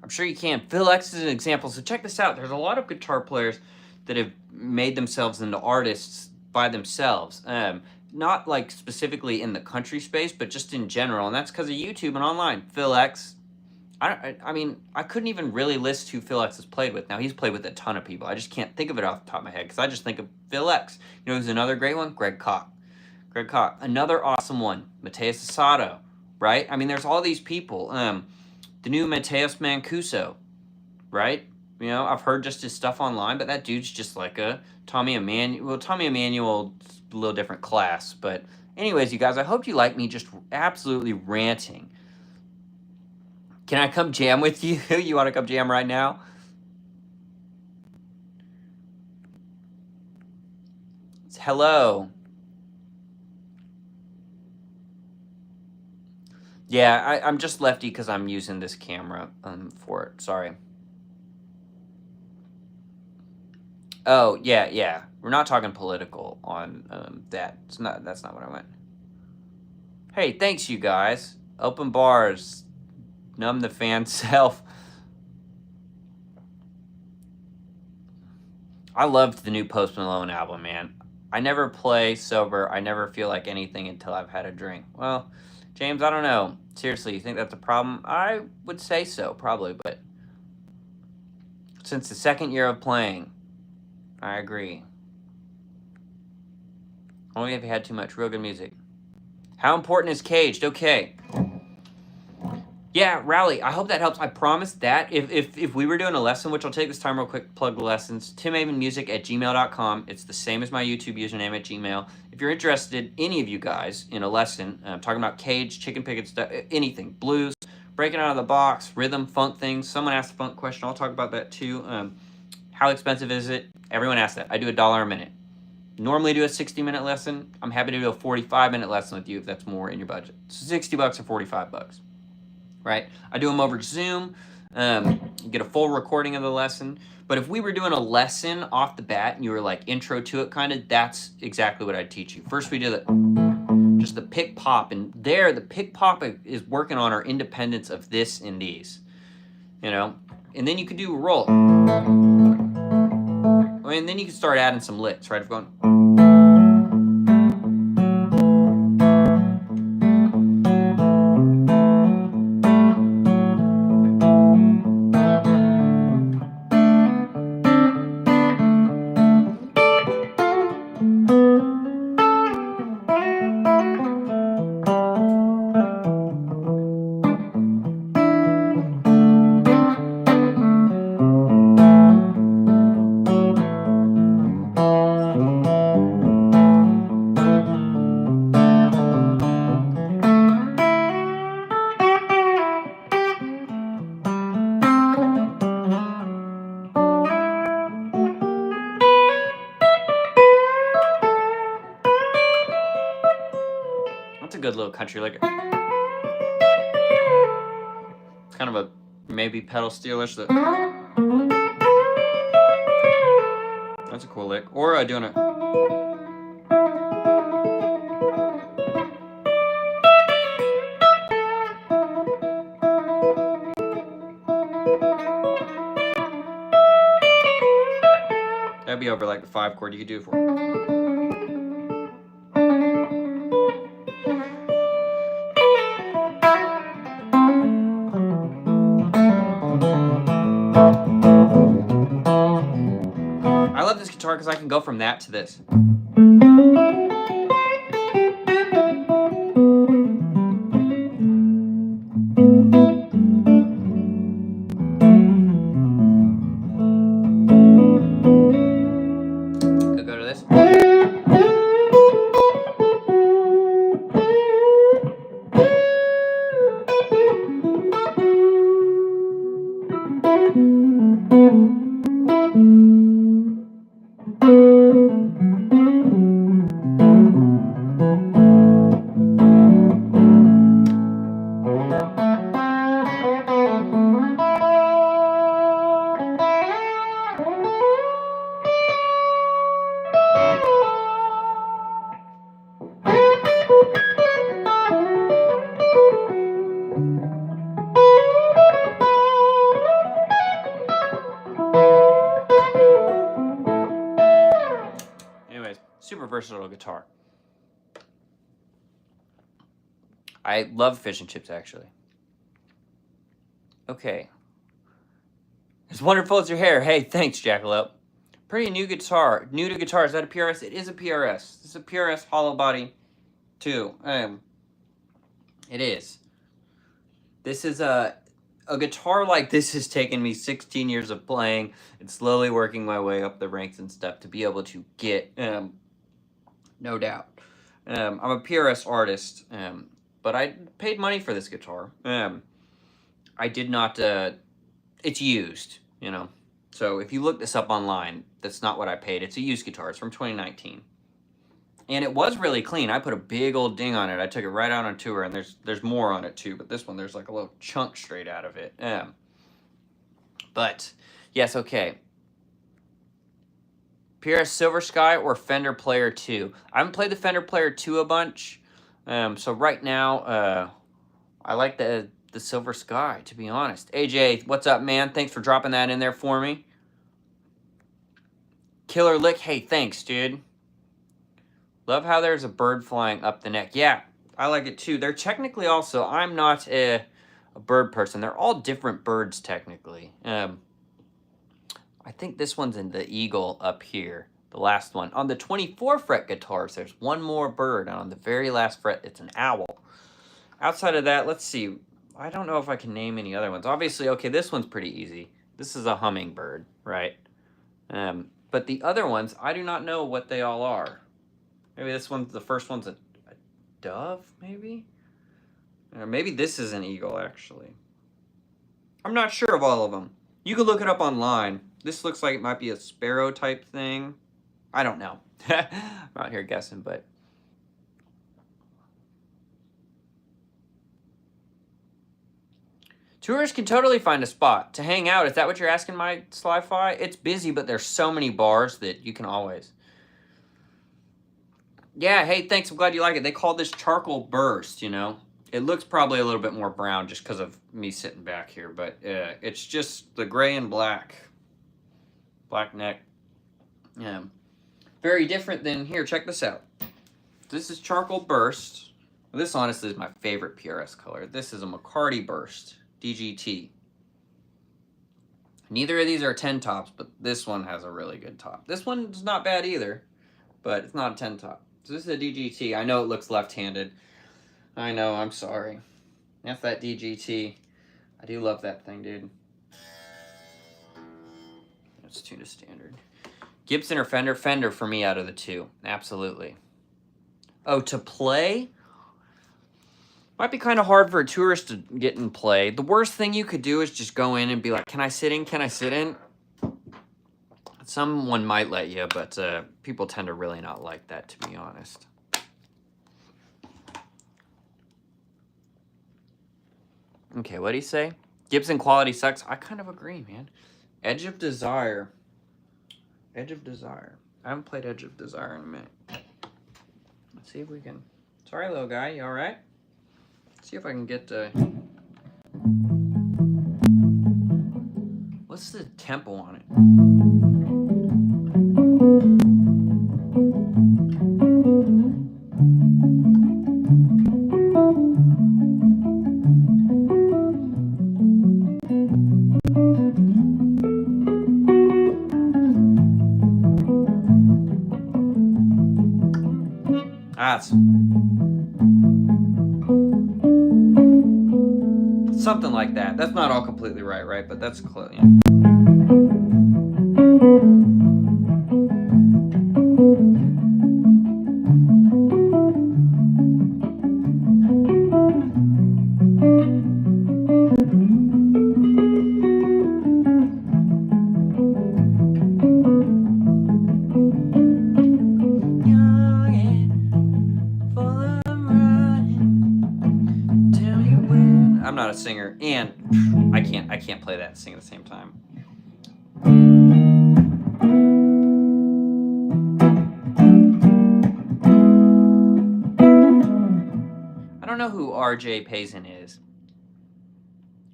I'm sure you can. Phil X is an example. So check this out. There's a lot of guitar players that have made themselves into artists by themselves. Not like specifically in the country space, but just in general. And that's because of YouTube and online. Phil X. I mean, I couldn't even really list who Phil X has played with. Now, he's played with a ton of people. I just can't think of it off the top of my head because I just think of Phil X. You know who's another great one? Greg Koch. Greg Koch. Another awesome one. Mateus Asado, right? I mean, there's all these people. The new Mateus Mancuso, right? You know, I've heard just his stuff online, but that dude's just like a Tommy Emmanuel. Well, Tommy Emmanuel's a little different class. But anyways, you guys, I hope you like me just absolutely ranting. Can I come jam with you? You want to come jam right now? It's hello. Yeah, I'm just lefty because I'm using this camera for it. Sorry. Oh, yeah. We're not talking political on that. That's not what I meant. Hey, thanks, you guys. Open bars. Numb the fan self. I loved the new Post Malone album, man. I never play sober. I never feel like anything until I've had a drink. Well, James, I don't know. Seriously, you think that's a problem? I would say so, probably, but since the second year of playing, I agree. Only if you had too much real good music. How important is Caged? Okay. Yeah, Rally, I hope that helps. I promise that if we were doing a lesson, which I'll take this time real quick, plug the lessons, timavenmusic@gmail.com. It's the same as my YouTube username at Gmail. If you're interested, any of you guys, in a lesson, talking about cage, chicken picket stuff, anything, blues, breaking out of the box, rhythm, funk things. Someone asked a funk question. I'll talk about that too. How expensive is it? Everyone asks that. I do $1 a minute. Normally do a 60-minute lesson. I'm happy to do a 45-minute lesson with you if that's more in your budget. So $60 or $45. Right? I do them over Zoom. You get a full recording of the lesson. But if we were doing a lesson off the bat and you were like intro to it kind of, that's exactly what I'd teach you. First we do just the pick pop, and there the pick pop is working on our independence of this and these. You know? And then you could do a roll. And then you can start adding some licks, right? If going good little country lick. It's kind of a maybe pedal steelish. That's a cool lick. Or doing it. That'd be over like the 5 chord. You could do it for. Because I can go from that to this. Could go to this. Anyways, super versatile guitar. I love fish and chips, actually. Okay. As wonderful as your hair. Hey, thanks, Jackalope. Pretty new guitar. New to guitar. Is that a PRS? It is a PRS. This is a PRS hollow body, too. It is. This is a guitar like this has taken me 16 years of playing and slowly working my way up the ranks and stuff to be able to get, no doubt. I'm a PRS artist, but I paid money for this guitar. I did not, it's used, you know. So if you look this up online, that's not what I paid. It's a used guitar. It's from 2019. And it was really clean. I put a big old ding on it. I took it right out on tour, and there's more on it too, but this one, there's like a little chunk straight out of it. But, yes, okay. PRS Silver Sky or Fender Player 2? I haven't played the Fender Player 2 a bunch. So right now, I like the Silver Sky, to be honest. AJ, what's up, man? Thanks for dropping that in there for me. Killer Lick, hey, thanks, dude. Love how there's a bird flying up the neck. Yeah, I like it too. They're technically also, I'm not a bird person. They're all different birds, technically. I think this one's in the eagle up here, the last one. On the 24 fret guitars, there's one more bird, and on the very last fret, it's an owl. Outside of that, let's see. I don't know if I can name any other ones. Obviously, okay, this one's pretty easy. This is a hummingbird, right? But the other ones, I do not know what they all are. Maybe this one's, the first one's a dove, maybe? Or maybe this is an eagle, actually. I'm not sure of all of them. You can look it up online. This looks like it might be a sparrow type thing. I don't know. I'm out here guessing, but... Tourists can totally find a spot to hang out. Is that what you're asking, my Sly-Fi? It's busy, but there's so many bars that you can always... Yeah, hey, thanks. I'm glad you like it. They call this charcoal burst, you know. It looks probably a little bit more brown just because of me sitting back here, but it's just the gray and black. Black neck. Yeah. Very different than, here, check this out. This is charcoal burst. This, honestly, is my favorite PRS color. This is a McCarty burst, DGT. Neither of these are 10 tops, but this one has a really good top. This one's not bad either, but it's not a 10 top. So this is a DGT. I know it looks left-handed. I know, I'm sorry. That's that DGT. I do love that thing, dude. It's tuned to standard. Gibson or Fender? Fender for me out of the two. Absolutely. Oh, to play? Might be kind of hard for a tourist to get and play. The worst thing you could do is just go in and be like, can I sit in? Can I sit in? Someone might let you, but people tend to really not like that, to be honest. Okay, what do you say? Gibson quality sucks. I kind of agree, man. Edge of Desire. Edge of Desire. I haven't played Edge of Desire in a minute. Let's see if we can... Sorry, little guy. You all right? Let's see if I can get... What's the tempo on it? That's something like that. That's not all completely right? But that's close. Yeah. I'm not a singer, and I can't play that and sing at the same time. don't know who RJ Payson is.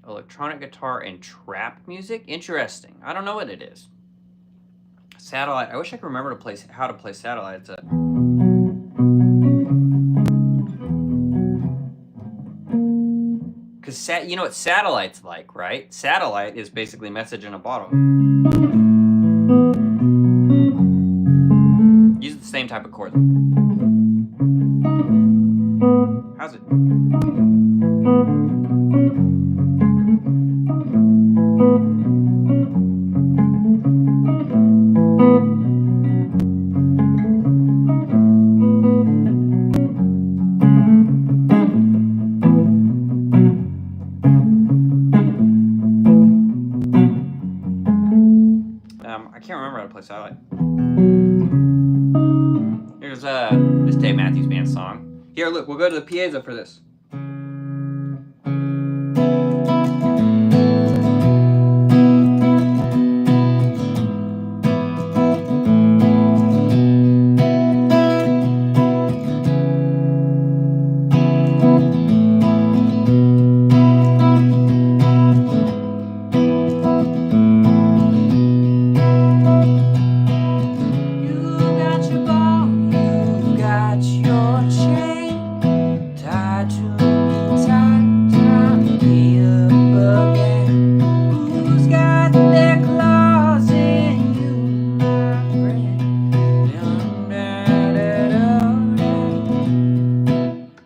Electronic guitar and trap music? Interesting. I don't know what it is. Satellite. I wish I could remember how to play Satellite. It's a... Because you know what Satellite's like, right? Satellite is basically message in a bottle. Use the same type of chord. How's it? I can't remember how to play Satellite. Here's this Dave Matthews Band song. Here, look, we'll go to the piezo for this.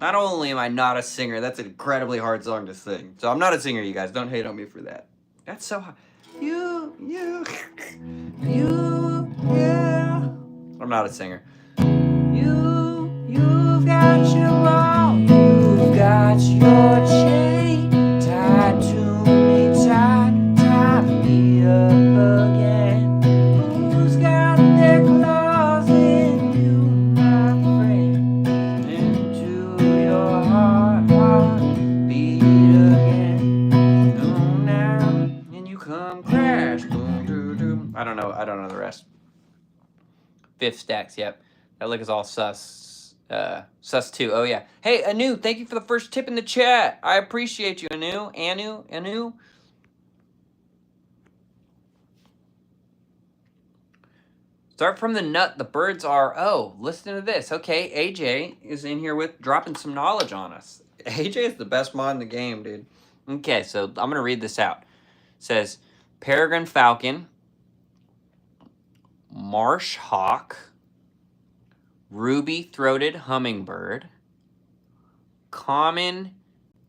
Not only am I not a singer, that's an incredibly hard song to sing. So I'm not a singer, you guys. Don't hate on me for that. That's so hard. Yeah. I'm not a singer. You've got your ball, you've got your chain tied to me, tie me up again. Who's got their claws in you, my friend? Into your heart beat again. Oh, now, and you come crash. Boom, doo, doo. I don't know the rest. Fifth stacks, yep. That lick is all sus. Sus 2. Oh, yeah. Hey, Anu, thank you for the first tip in the chat. I appreciate you, Anu. Start from the nut. The birds are... Oh, listen to this. Okay, AJ is in here with dropping some knowledge on us. AJ is the best mod in the game, dude. Okay, so I'm going to read this out. It says, peregrine falcon, marsh hawk, ruby-throated hummingbird, common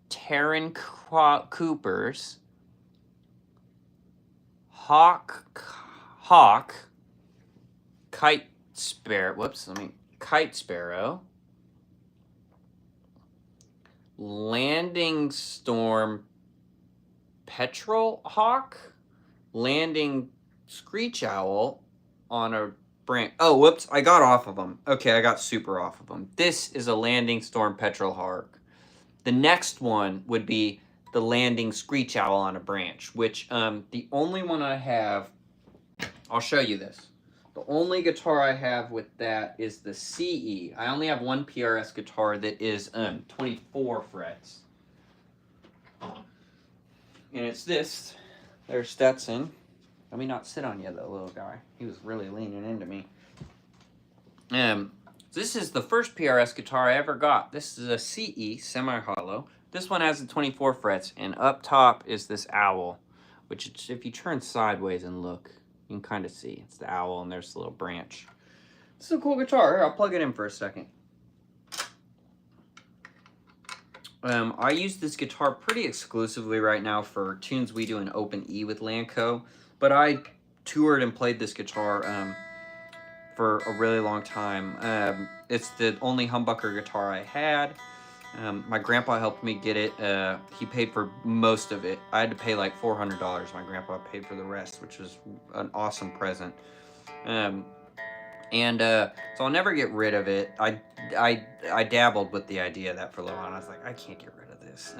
terran coopers, hawk, kite sparrow, landing storm petrel hawk, landing screech owl on a branch. Oh, whoops, I got off of them. Okay, I got super off of them. This is a landing storm petrel hawk. The next one would be the landing screech owl on a branch, which the only one I have, I'll show you this. The only guitar I have with that is the CE. I only have one PRS guitar that is 24 frets. And it's this. There's Stetson. Let me not sit on you, though, little guy. He was really leaning into me. This is the first PRS guitar I ever got. This is a CE, semi-hollow. This one has the 24 frets, and up top is this owl, which if you turn sideways and look, you can kind of see. It's the owl, and there's the little branch. This is a cool guitar. Here, I'll plug it in for a second. I use this guitar pretty exclusively right now for tunes we do in open E with Lanco, but I toured and played this guitar for a really long time. It's the only humbucker guitar I had. My grandpa helped me get it. He paid for most of it. I had to pay like $400. My grandpa paid for the rest, which was an awesome present. So I'll never get rid of it. I dabbled with the idea of that for a little while, and I was like, I can't get rid of this.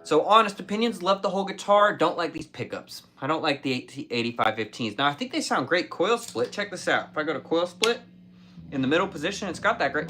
So honest opinions, love the whole guitar, don't like these pickups. I don't like the 8515s. Now, I think they sound great. Coil split, check this out. If I go to coil split, in the middle position, it's got that great...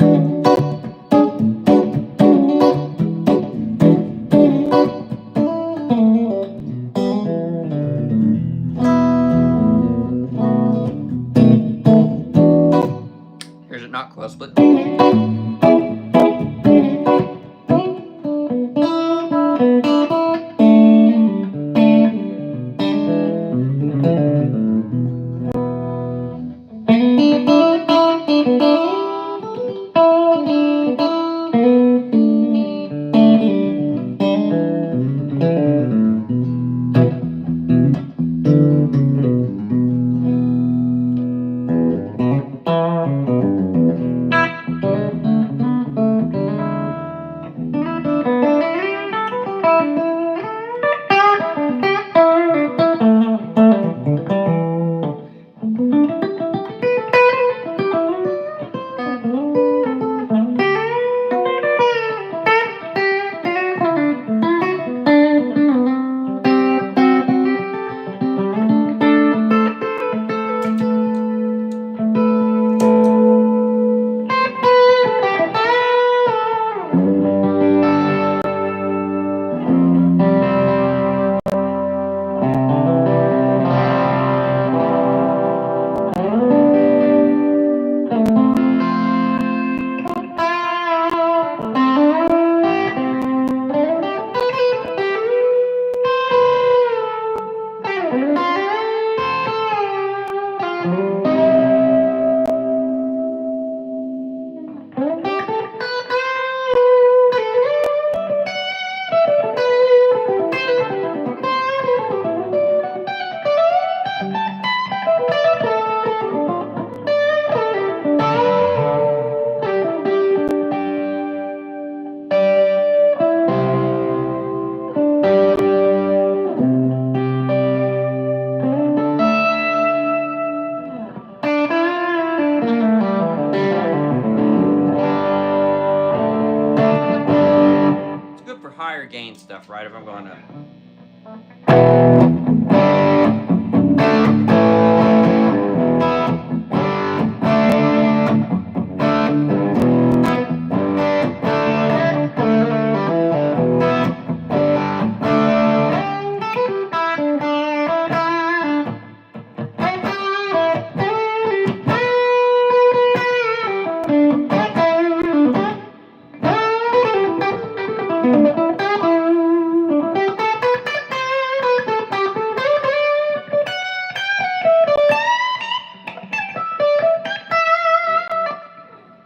for higher gain stuff, right? If I'm going to...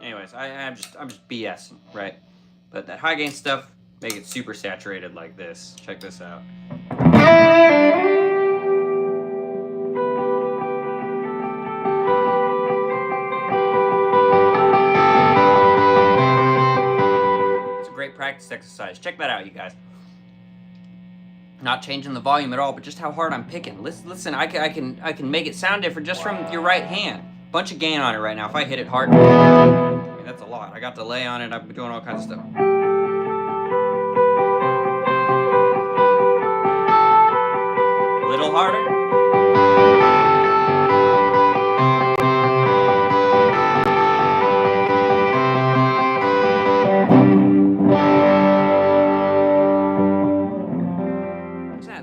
Anyways, I'm just BSing, right? But that high gain stuff, make it super saturated like this. Check this out. It's a great practice exercise. Check that out, you guys. Not changing the volume at all, but just how hard I'm picking. Listen, I can make it sound different just from your right hand. Bunch of gain on it right now. If I hit it hard, I mean, that's a lot. I got delay on it. I've been doing all kinds of stuff. A little harder.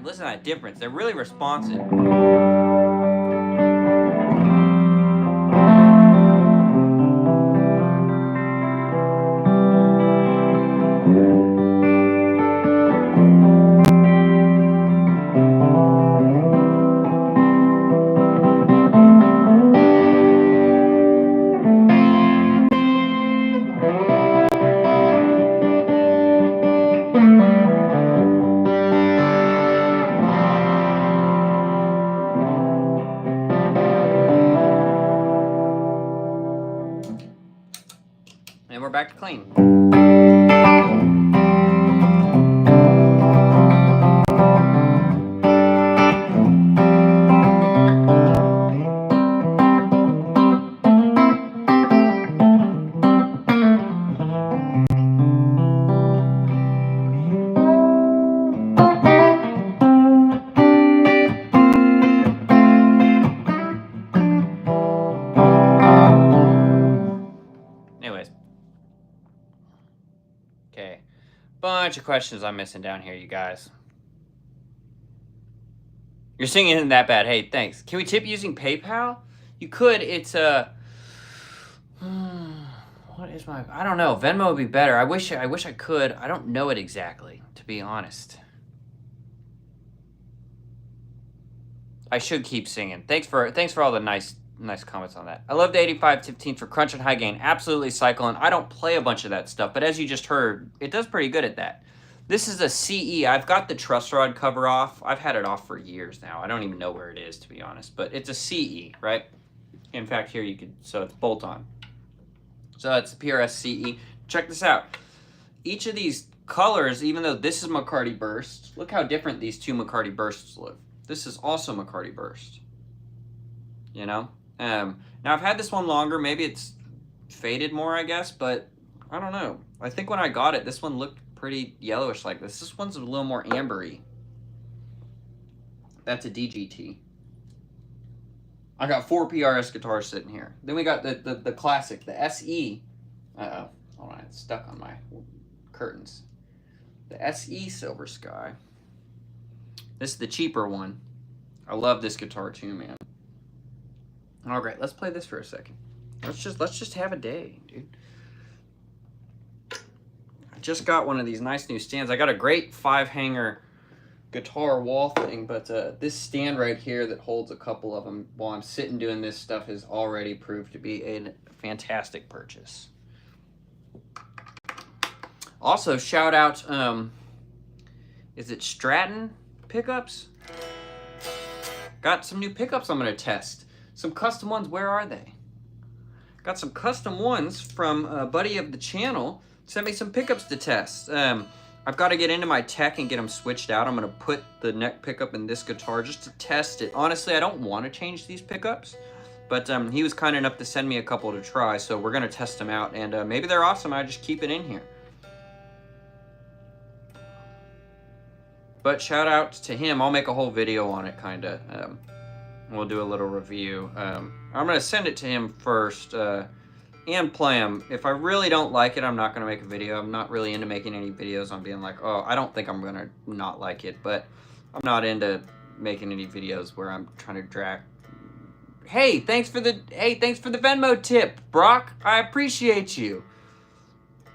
Listen to that difference. They're really responsive. And we're back to clean. Anyways. Okay. Bunch of questions I'm missing down here, you guys. You're singing isn't that bad. Hey, thanks. Can we tip using PayPal? You could. It's what is my... I don't know. Venmo would be better. I wish I could. I don't know it exactly, to be honest. I should keep singing. Thanks for all the nice comments on that. I love the 8515 for crunch and high gain. Absolutely cycling. I don't play a bunch of that stuff, but as you just heard, it does pretty good at that. This is a CE. I've got the truss rod cover off. I've had it off for years now. I don't even know where it is, to be honest, but it's a CE, right? In fact, here you could, so it's bolt on. So it's PRS CE. Check this out. Each of these colors, even though this is McCarty Burst, look how different these two McCarty Bursts look. This is also McCarty Burst. You know? Now I've had this one longer. Maybe it's faded more, I guess, but I don't know. I think when I got it, this one looked pretty yellowish like this. This one's a little more ambery. That's a DGT. I got 4 PRS guitars sitting here. Then we got the classic, the SE. Uh-oh. Hold on, it's stuck on my curtains. The SE Silver Sky. This is the cheaper one. I love this guitar too, man. All right, let's play this for a second. Let's just have a day, dude. I just got one of these nice new stands. I got a great 5-hanger guitar wall thing, but this stand right here that holds a couple of them while I'm sitting doing this stuff has already proved to be a fantastic purchase. Also, shout out, is it Stratton pickups? Got some new pickups I'm going to test. Some custom ones. Where are they? Got some custom ones from a buddy of the channel. Sent me some pickups to test. I've got to get into my tech and get them switched out. I'm going to put the neck pickup in this guitar just to test it. Honestly, I don't want to change these pickups, but he was kind enough to send me a couple to try, so we're going to test them out, and maybe they're awesome. I just keep it in here. But shout out to him. I'll make a whole video on it, kind of. We'll do a little review. I'm going to send it to him first and play him. If I really don't like it, I'm not going to make a video. I'm not really into making any videos on being like, oh, I don't think I'm going to not like it. But I'm not into making any videos where I'm trying to drag. Hey, thanks for the Venmo tip, Brock. I appreciate you.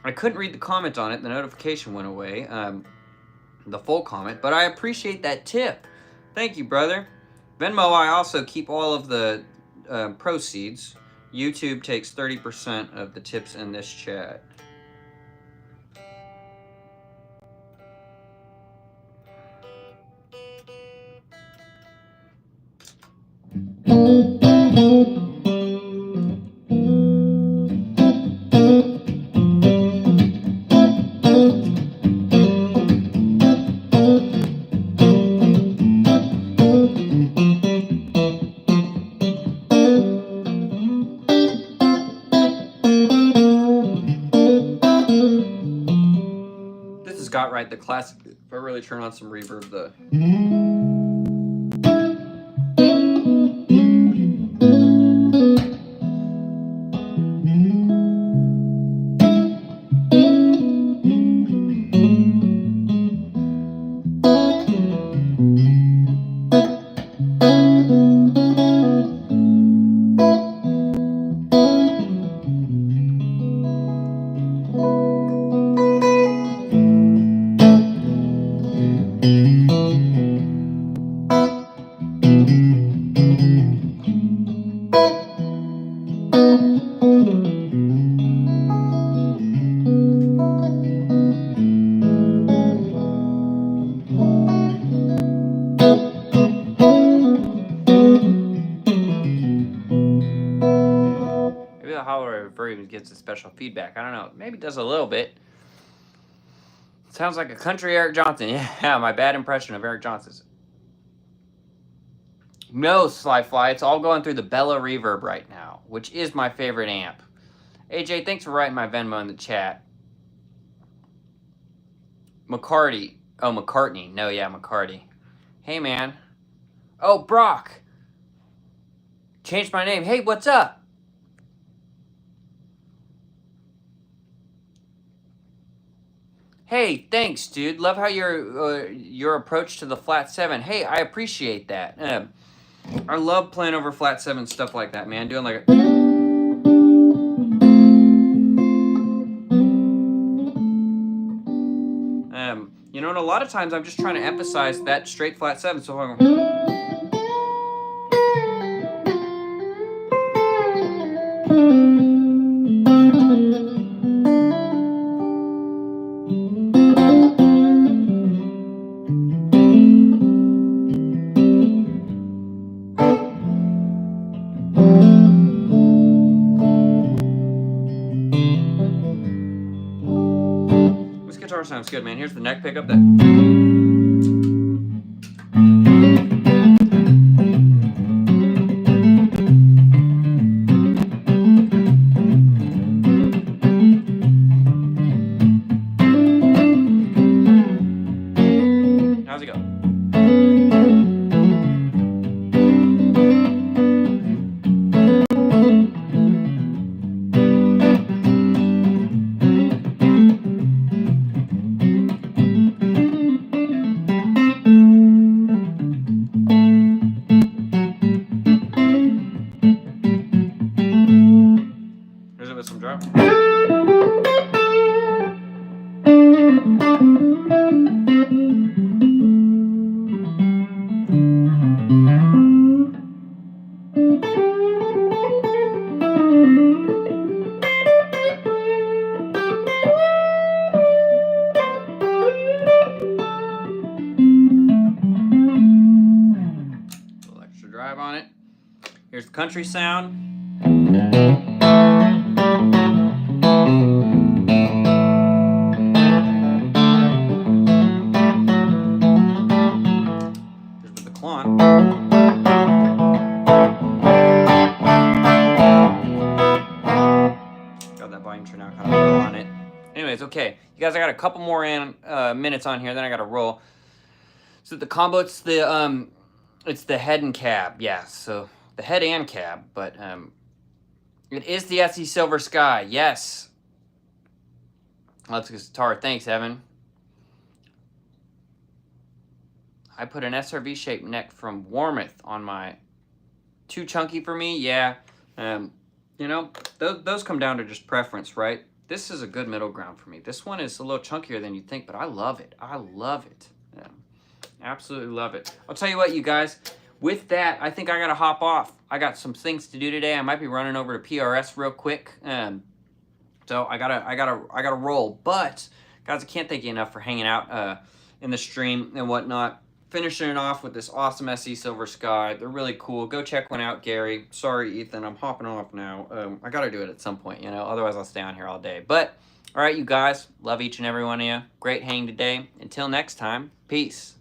I couldn't read the comment on it. The notification went away. The full comment, but I appreciate that tip. Thank you, brother. Venmo, I also keep all of the proceeds. YouTube takes 30% of the tips in this chat. This has got right the classic. If I really turn on some reverb, the gets a special feedback. I don't know. Maybe it does a little bit. Sounds like a country Eric Johnson. Yeah, my bad impression of Eric Johnson's. No, Slyfly. It's all going through the Bella Reverb right now, which is my favorite amp. AJ, thanks for writing my Venmo in the chat. McCarty. Oh, McCartney. No, yeah, McCarty. Hey, man. Oh, Brock. Changed my name. Hey, what's up? Hey, thanks, dude. Love how your approach to the flat 7. Hey, I appreciate that. I love playing over flat 7 stuff like that, man. Doing like a... you know, and a lot of times I'm just trying to emphasize that straight flat 7. So I'm sounds good, man. Here's the neck pickup that... How's it go? Here's the country sound. Here's with the clon. Got that volume turned out kind of low on it. Anyways, okay. You guys, I got a couple more minutes on here, then I got to roll. So the combo, it's the head and cab. Yeah, so the head and cab, but it is the SE Silver Sky. Yes. Let's get guitar. Thanks, Evan. I put an SRV shaped neck from Warmouth on my. Too chunky for me? Yeah. You know, those come down to just preference, right? This is a good middle ground for me. This one is a little chunkier than you'd think, but I love it. I love it. Absolutely love it. I'll tell you what, you guys. With that, I think I gotta hop off. I got some things to do today. I might be running over to PRS real quick. So I gotta roll. But guys, I can't thank you enough for hanging out in the stream and whatnot. Finishing it off with this awesome SE Silver Sky. They're really cool. Go check one out, Gary. Sorry, Ethan, I'm hopping off now. I gotta do it at some point, you know. Otherwise, I'll stay on here all day. But all right, you guys. Love each and every one of you. Great hang today. Until next time, peace.